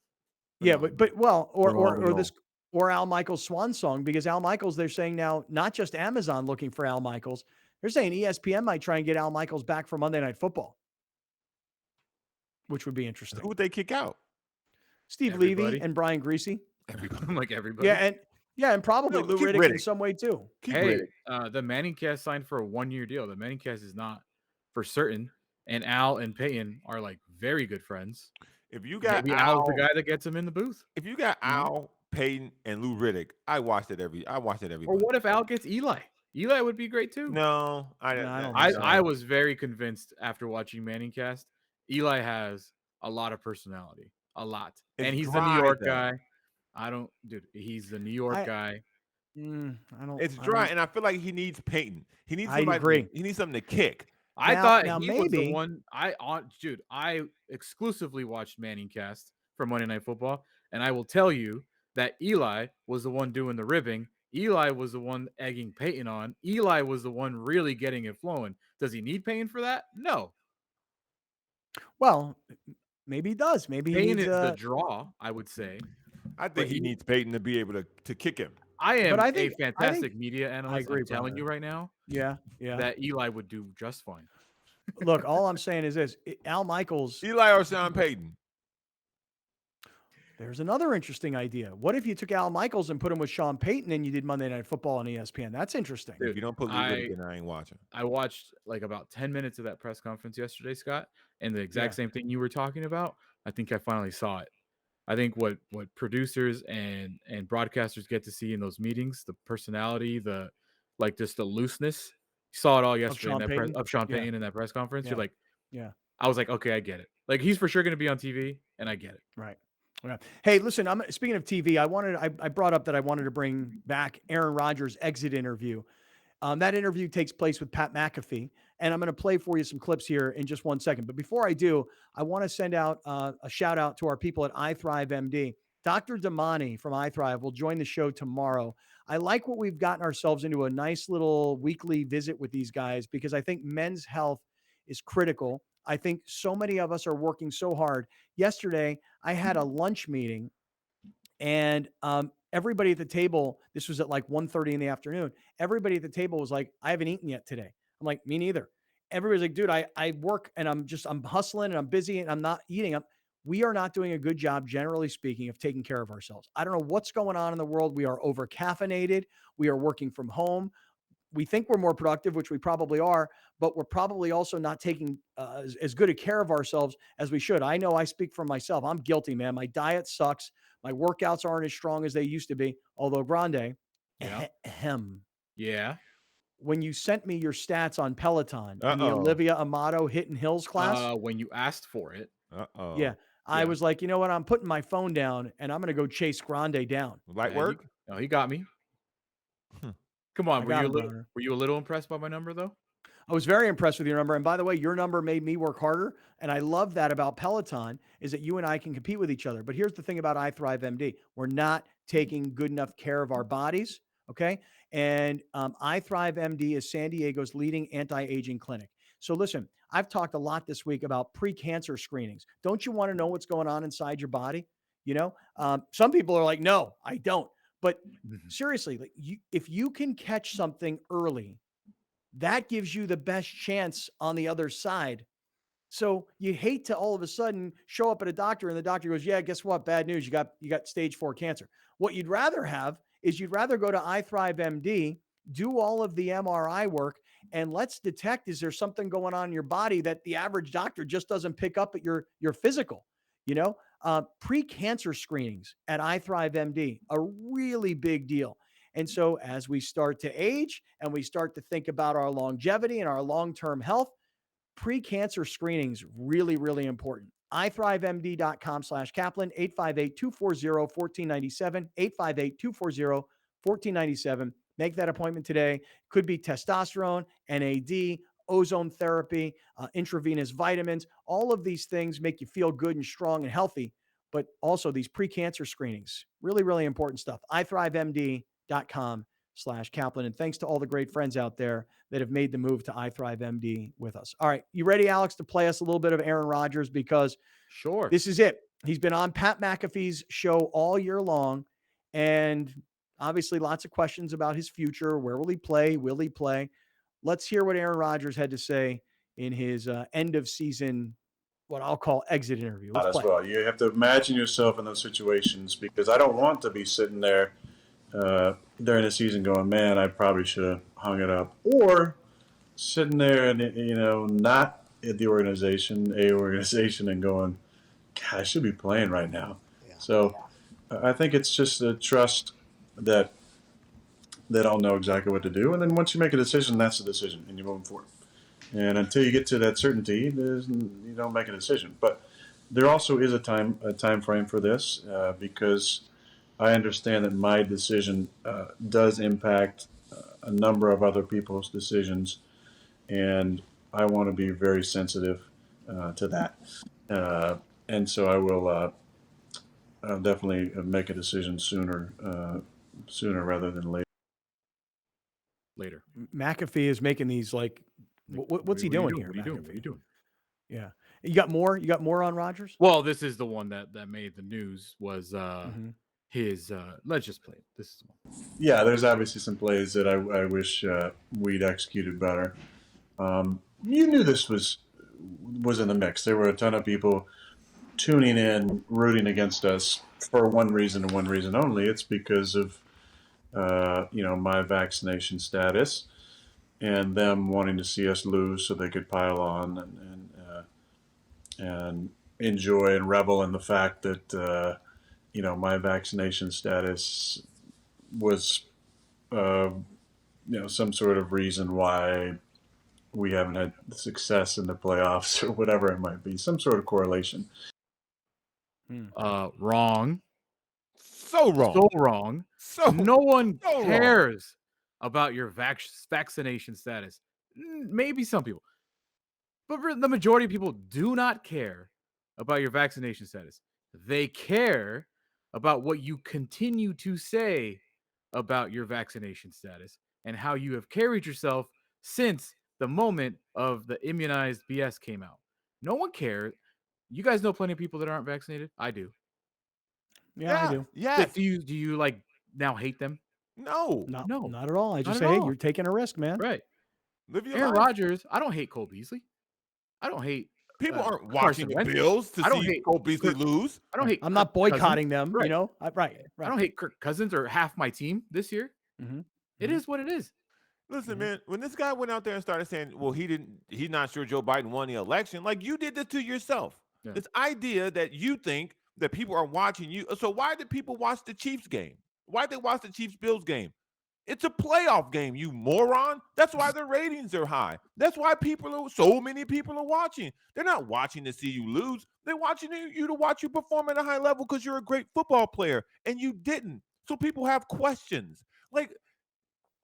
Yeah, but or Phenomenal. this or Al Michaels' swan song, because Al Michaels, they're saying now, not just Amazon looking for Al Michaels, they're saying ESPN might try and get Al Michaels back for Monday Night Football, which would be interesting. Who would they kick out? Steve Levy and Brian Greasy. Everybody. Like everybody. And probably Lou keep Riddick in Riddick. some way too. Hey, the Manning cast signed for a 1-year deal. The Manning cast is not for certain, and Al and Peyton are like very good friends. If you got Maybe Al's the guy that gets him in the booth. If you got Al, Peyton, and Lou Riddick, I watched it every. Or what if Al gets Eli? Eli would be great too. No, I was very convinced after watching Manning cast. Eli has a lot of personality, a lot, and he's the New York guy. He's the New York guy. It's dry, and I feel like he needs Peyton. He needs I somebody. agree. He needs something to kick. I thought he was the one. I exclusively watched Manning cast for Monday Night Football, and I will tell you that Eli was the one doing the ribbing. Eli was the one egging Peyton on. Eli was the one really getting it flowing. Does he need Peyton for that? No. Well, maybe he does. Maybe Peyton he needs is the draw, I would say. I think he needs Peyton to be able to kick him. I am But I a think- fantastic media analyst. agree, I'm telling brother. you right now Yeah. that Eli would do just fine. Look, all I'm saying is this: Al Michaels. Eli or Sean Payton. There's another interesting idea. What if you took Al Michaels and put him with Sean Payton and you did Monday Night Football on ESPN? That's interesting. If you don't put Lou Riddick in, I ain't watching. I watched like about 10 minutes of that press conference yesterday, Scott, and the exact same thing you were talking about. I think I finally saw it. I think what producers and broadcasters get to see in those meetings, the personality, the like, just the looseness. You saw it all yesterday of Sean Payton in that press conference. Yeah. You're like, Yeah. I was like, okay, I get it. Like, he's for sure going to be on TV, and I get it. Right. Yeah. Hey, listen, I'm speaking of TV. I brought up that I wanted to bring back Aaron Rodgers' exit interview. That interview takes place with Pat McAfee, and I'm going to play for you some clips here in just 1 second. But before I do, I want to send out a shout out to our people at iThrive MD. Dr. Damani from iThrive will join the show tomorrow. I like what we've gotten ourselves into, a nice little weekly visit with these guys, because I think men's health is critical. I think so many of us are working so hard. Yesterday, I had a lunch meeting, and everybody at the table, this was at like 1:30 in the afternoon. Everybody at the table was like, I haven't eaten yet today. I'm like, me neither. Everybody's like, dude, I work and I'm hustling and I'm busy and I'm not eating. We are not doing a good job, generally speaking, of taking care of ourselves. I don't know what's going on in the world. We are over caffeinated. We are working from home. We think we're more productive, which we probably are, but we're probably also not taking as good a care of ourselves as we should. I know I speak for myself. I'm guilty, man. My diet sucks. My workouts aren't as strong as they used to be. Although, Grande, Yeah. when you sent me your stats on Peloton and the Olivia Amato Hitting Hills class, When you asked for it. yeah, I was like, you know what? I'm putting my phone down and I'm going to go chase Grande down. Light work? He got me. Come on, I got him, were you a little impressed by my number though? I was very impressed with your number. And by the way, your number made me work harder. And I love that about Peloton is that you and I can compete with each other. But here's the thing about iThrive MD. We're not taking good enough care of our bodies. Okay. And iThrive MD is San Diego's leading anti-aging clinic. So listen, I've talked a lot this week about pre-cancer screenings. Don't you want to know what's going on inside your body? You know, some people are like, no, I don't. But seriously, like if you can catch something early, that gives you the best chance on the other side. So you hate to all of a sudden show up at a doctor and the doctor goes, yeah, guess what? Bad news. You got stage 4 cancer. What you'd rather have is you'd rather go to iThrive MD, do all of the MRI work, and let's detect, is there something going on in your body that the average doctor just doesn't pick up at your physical, pre-cancer screenings at iThrive MD, a really big deal. And so as we start to age and we start to think about our longevity and our long-term health, pre-cancer screenings really, really important. ithrivemd.com/Kaplan, 858-240-1497, 858-240-1497. Make that appointment today. Could be testosterone, NAD, ozone therapy, intravenous vitamins. All of these things make you feel good and strong and healthy, but also these pre-cancer screenings, really, really important stuff. ithrivemd.com/Kaplan. And thanks to all the great friends out there that have made the move to iThrive MD with us. All right. You ready, Alex, to play us a little bit of Aaron Rodgers? Because sure, this is it. He's been on Pat McAfee's show all year long. And obviously lots of questions about his future. Where will he play? Will he play? Let's hear what Aaron Rodgers had to say in his end of season, what I'll call exit interview. Let's play. As well. You have to imagine yourself in those situations, because I don't want to be sitting there during the season going, man, I probably should have hung it up, or sitting there and not at the organization and going, God, I should be playing right now. Yeah. So I think it's just a trust that I'll know exactly what to do, and then once you make a decision, that's the decision, and you're moving forward. And until you get to that certainty, you don't make a decision. But there also is a time frame for this, because I understand that my decision does impact a number of other people's decisions, and I want to be very sensitive to that. And so I will I'll definitely make a decision sooner rather than later. McAfee is making these what's he doing here? What are you doing? Yeah. You got more on Rodgers? Well, this is the one that made the news was his let's just play it. This is the one. Yeah, there's obviously some plays that I wish we'd executed better. You knew this was in the mix. There were a ton of people tuning in, rooting against us for one reason and one reason only. It's because of my vaccination status and them wanting to see us lose so they could pile on and enjoy and revel in the fact that my vaccination status was some sort of reason why we haven't had success in the playoffs or whatever it might be, some sort of correlation. Wrong. So wrong. So wrong. So no one so cares about your vaccination status. Maybe some people, but the majority of people do not care about your vaccination status. They care about what you continue to say about your vaccination status and how you have carried yourself since the moment of the immunized BS came out. No one cares. You guys know plenty of people that aren't vaccinated. I do. Yeah, I do. Yeah. Do you like now hate them? No. Not at all. I just Not say, at hey, all. you're taking a risk, man. Right. Live your Aaron life. Rodgers. I don't hate Cole Beasley. I don't hate People aren't Carson watching the Wentz. Bills to I don't see hate Cole Beasley lose. I don't hate. I'm not Kirk boycotting Cousins. them, Right. Right. I don't hate Kirk Cousins or half my team this year. Mm-hmm. It is what it is. Listen, man, when this guy went out there and started saying, well, he's not sure Joe Biden won the election, like you did this to yourself. Yeah. This idea that you think that people are watching you. So why did people watch the Chiefs game? Why did they watch the Chiefs-Bills game? It's a playoff game, you moron. That's why the ratings are high. That's why so many people are watching. They're not watching to see you lose. They're watching you to watch you perform at a high level because you're a great football player, and you didn't. So people have questions. Like,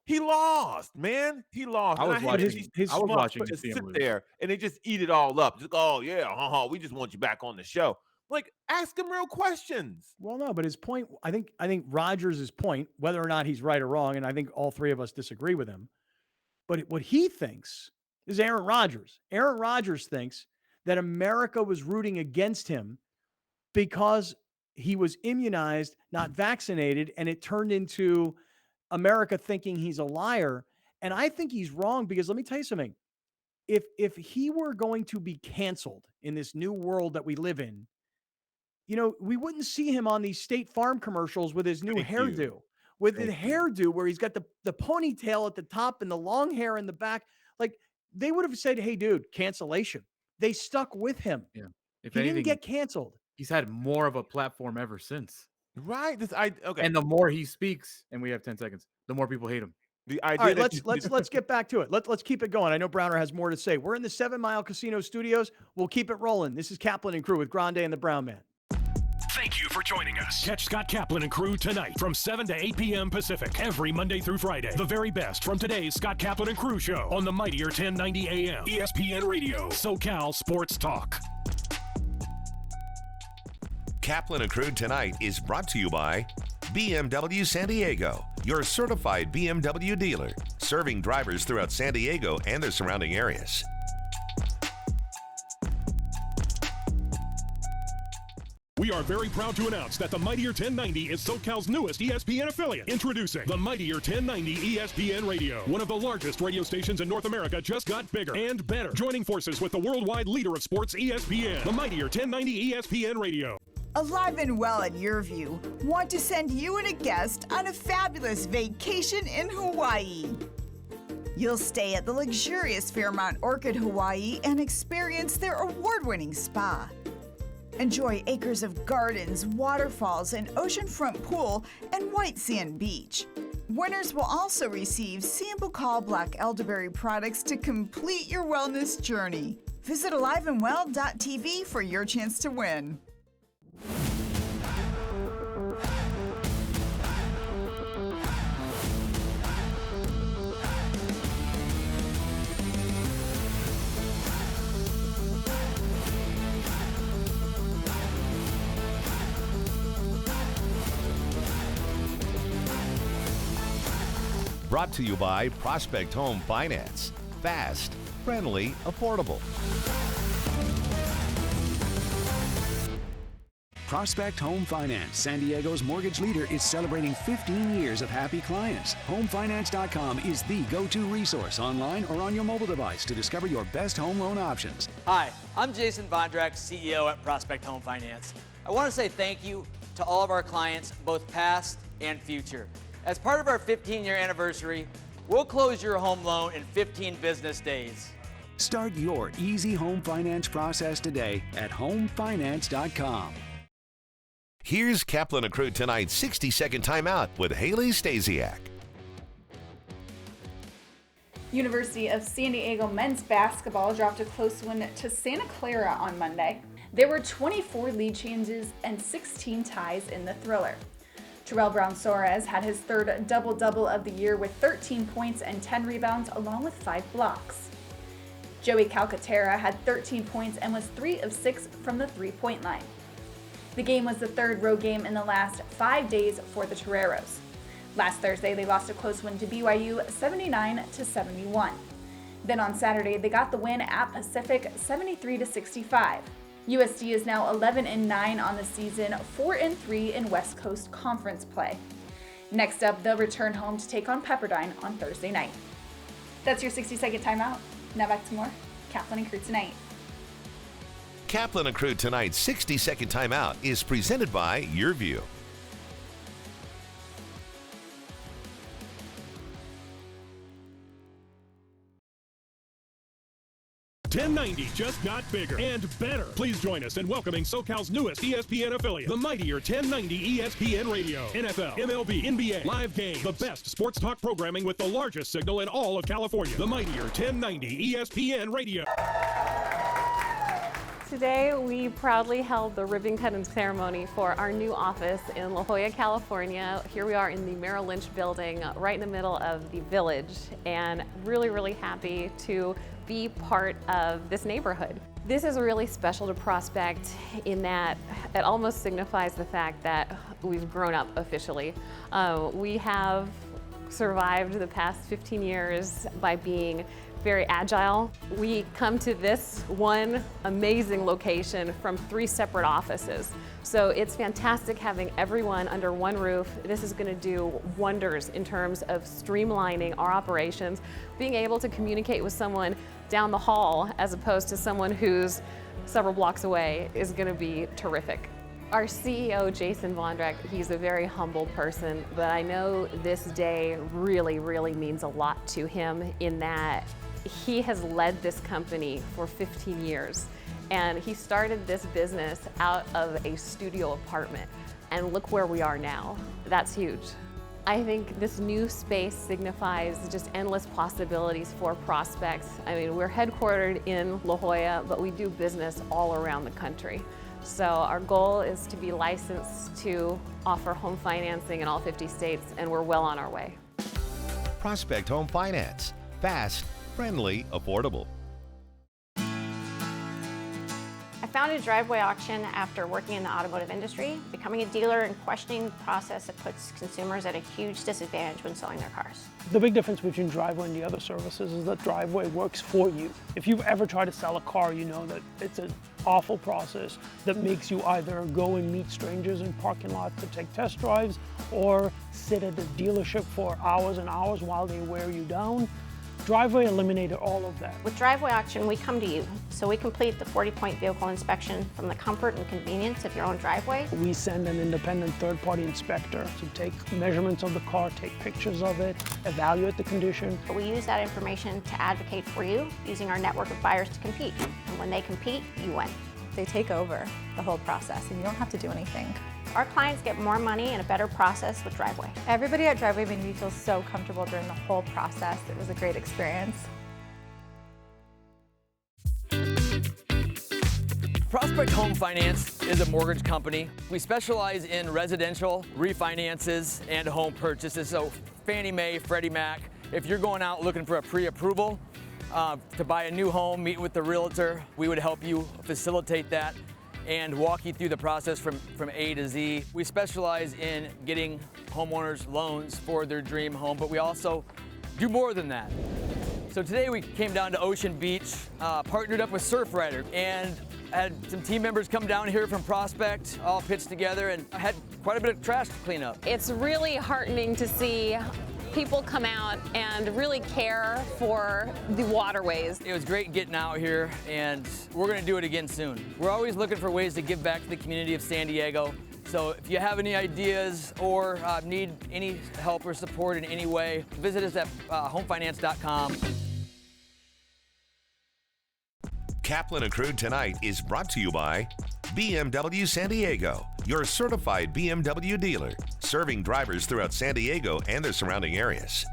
He lost, man. He lost. I was watching. I was watching to to see him sit lose. there and they just eat it all up. Just oh yeah, we just want you back on the show. Like, ask him real questions. Well, no, but his point, I think Rodgers' point, whether or not he's right or wrong, and I think all three of us disagree with him, but what he thinks is Aaron Rodgers. Aaron Rodgers thinks that America was rooting against him because he was immunized, not vaccinated, and it turned into America thinking he's a liar. And I think he's wrong because let me tell you something. If he were going to be canceled in this new world that we live in, we wouldn't see him on these State Farm commercials with his new hairdo, where he's got the ponytail at the top and the long hair in the back. Like, they would have said, hey, dude, cancellation. They stuck with him. Yeah. If he anything, didn't get canceled. He's had more of a platform ever since. Right. Okay. And the more he speaks, and we have 10 seconds, the more people hate him. The idea. All right, let's get back to it. Let's keep it going. I know Browner has more to say. We're in the 7 Mile Casino Studios. We'll keep it rolling. This is Kaplan and Crew with Grande and the Brown Man. Thank you for joining us. Catch Scott Kaplan and Crew tonight from 7 to 8 p.m. Pacific every Monday through Friday. The very best from today's Scott Kaplan and Crew show on the mightier 1090 AM ESPN Radio, SoCal Sports Talk. Kaplan and Crew Tonight is brought to you by BMW San Diego, your certified BMW dealer, serving drivers throughout San Diego and the surrounding areas. We are very proud to announce that the Mightier 1090 is SoCal's newest ESPN affiliate. Introducing the Mightier 1090 ESPN Radio. One of the largest radio stations in North America just got bigger and better. Joining forces with the worldwide leader of sports, ESPN. The Mightier 1090 ESPN Radio. Alive and Well at Your View want to send you and a guest on a fabulous vacation in Hawaii. You'll stay at the luxurious Fairmont Orchid Hawaii and experience their award-winning spa. Enjoy acres of gardens, waterfalls, an oceanfront pool, and white sand beach. Winners will also receive Sambucol Black Elderberry products to complete your wellness journey. Visit aliveandwell.tv for your chance to win. Brought to you by Prospect Home Finance. Fast, friendly, affordable. Prospect Home Finance, San Diego's mortgage leader, is celebrating 15 years of happy clients. HomeFinance.com is the go-to resource online or on your mobile device to discover your best home loan options. Hi, I'm Jason Vondrak, CEO at Prospect Home Finance. I want to say thank you to all of our clients, both past and future. As part of our 15-year anniversary, we'll close your home loan in 15 business days. Start your easy home finance process today at HomeFinance.com. Here's Kaplan and Crew Tonight's 60-second timeout with Haley Stasiak. University of San Diego men's basketball dropped a close win to Santa Clara on Monday. There were 24 lead changes and 16 ties in the thriller. Terrell Brown-Soares had his third double-double of the year with 13 points and 10 rebounds along with 5 blocks. Joey Calcaterra had 13 points and was 3 of 6 from the three-point line. The game was the third road game in the last 5 days for the Toreros. Last Thursday, they lost a close win to BYU 79-71. Then on Saturday, they got the win at Pacific 73-65. USD is now 11-9 on the season, 4-3 in West Coast Conference play. Next up, they'll return home to take on Pepperdine on Thursday night. That's your 60-second timeout. Now back to more Kaplan and Crew Tonight. Kaplan and Crew Tonight's 60-second timeout is presented by Your View. .1090 just got bigger and better. Please join us in welcoming SoCal's newest ESPN affiliate, the Mightier 1090 ESPN Radio. NFL, MLB, NBA, live games, the best sports talk programming with the largest signal in all of California. The Mightier 1090 ESPN Radio. Today, we proudly held the ribbon cutting ceremony for our new office in La Jolla, California. Here we are in the Merrill Lynch building, right in the middle of the village, and really, really happy to be part of this neighborhood. This is really special to Prospect in that it almost signifies the fact that we've grown up officially. We have survived the past 15 years by being very agile. We come to this one amazing location from 3 separate offices. So it's fantastic having everyone under one roof. This is going to do wonders in terms of streamlining our operations, being able to communicate with someone down the hall as opposed to someone who's several blocks away is going to be terrific. Our CEO, Jason Vondrak, he's a very humble person, but I know this day really, really means a lot to him in that he has led this company for 15 years. And he started this business out of a studio apartment. And look where we are now. That's huge. I think this new space signifies just endless possibilities for Prospects. I mean, we're headquartered in La Jolla, but we do business all around the country. So our goal is to be licensed to offer home financing in all 50 states, and we're well on our way. Prospect Home Finance. Fast, friendly, affordable. I founded Driveway Auction after working in the automotive industry, becoming a dealer and questioning the process that puts consumers at a huge disadvantage when selling their cars. The big difference between Driveway and the other services is that Driveway works for you. If you've ever tried to sell a car, you know that it's an awful process that makes you either go and meet strangers in parking lots to take test drives or sit at the dealership for hours and hours while they wear you down. Driveway eliminated all of that. With Driveway Auction, we come to you, so we complete the 40-point vehicle inspection from the comfort and convenience of your own driveway. We send an independent third-party inspector to take measurements of the car, take pictures of it, evaluate the condition. We use that information to advocate for you, using our network of buyers to compete. And when they compete, you win. They take over the whole process, and you don't have to do anything. Our clients get more money and a better process with Driveway. Everybody at Driveway made me feel so comfortable during the whole process. It was a great experience. Prospect Home Finance is a mortgage company. We specialize in residential refinances and home purchases. So Fannie Mae, Freddie Mac, if you're going out looking for a pre-approval to buy a new home, meet with the realtor, we would help you facilitate that and walk you through the process from A to Z. We specialize in getting homeowners loans for their dream home, but we also do more than that. So today we came down to Ocean Beach, partnered up with Surfrider, and had some team members come down here from Prospect, all pitched together, and had quite a bit of trash to clean up. It's really heartening to see people come out and really care for the waterways. It was great getting out here, and we're going to do it again soon. We're always looking for ways to give back to the community of San Diego. So if you have any ideas or need any help or support in any way, visit us at homefinance.com. Kaplan and Crew Tonight is brought to you by BMW San Diego, your certified BMW dealer, serving drivers throughout San Diego and the surrounding areas.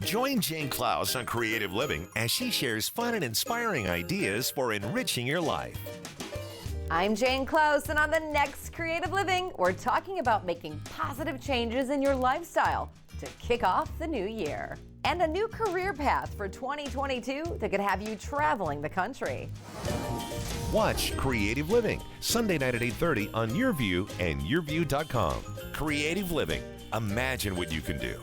Join Jane Klaus on Creative Living as she shares fun and inspiring ideas for enriching your life. I'm Jane Klaus, and on the next Creative Living, we're talking about making positive changes in your lifestyle to kick off the new year. And a new career path for 2022 that could have you traveling the country. Watch Creative Living, Sunday night at 8:30 on YourView and YourView.com. Creative Living. Imagine what you can do.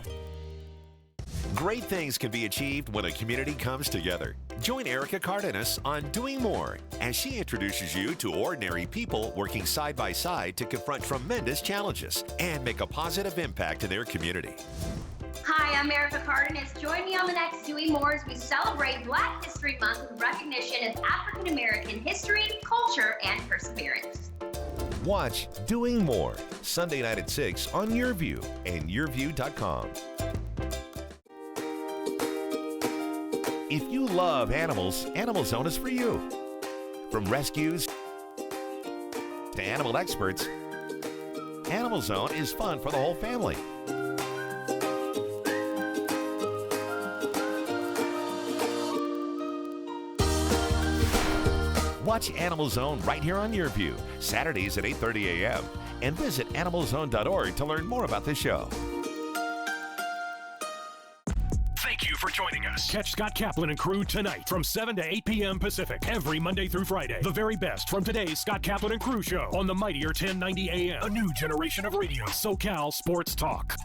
Great things can be achieved when a community comes together. Join Erica Cardenas on Doing More as she introduces you to ordinary people working side by side to confront tremendous challenges and make a positive impact in their community. Hi, I'm Erica Cardenas. Join me on the next Doing More as we celebrate Black History Month with recognition of African American history, culture, and perseverance. Watch Doing More, Sunday night at 6 on YourView and YourView.com. If you love animals, Animal Zone is for you. From rescues to animal experts, Animal Zone is fun for the whole family. Watch Animal Zone right here on YourView, Saturdays at 8:30 a.m. And visit animalzone.org to learn more about the show. Thank you for joining us. Catch Scott Kaplan and Crew tonight from 7 to 8 p.m. Pacific every Monday through Friday. The very best from today's Scott Kaplan and Crew show on the mightier 1090 a.m. A new generation of radio. SoCal Sports Talk.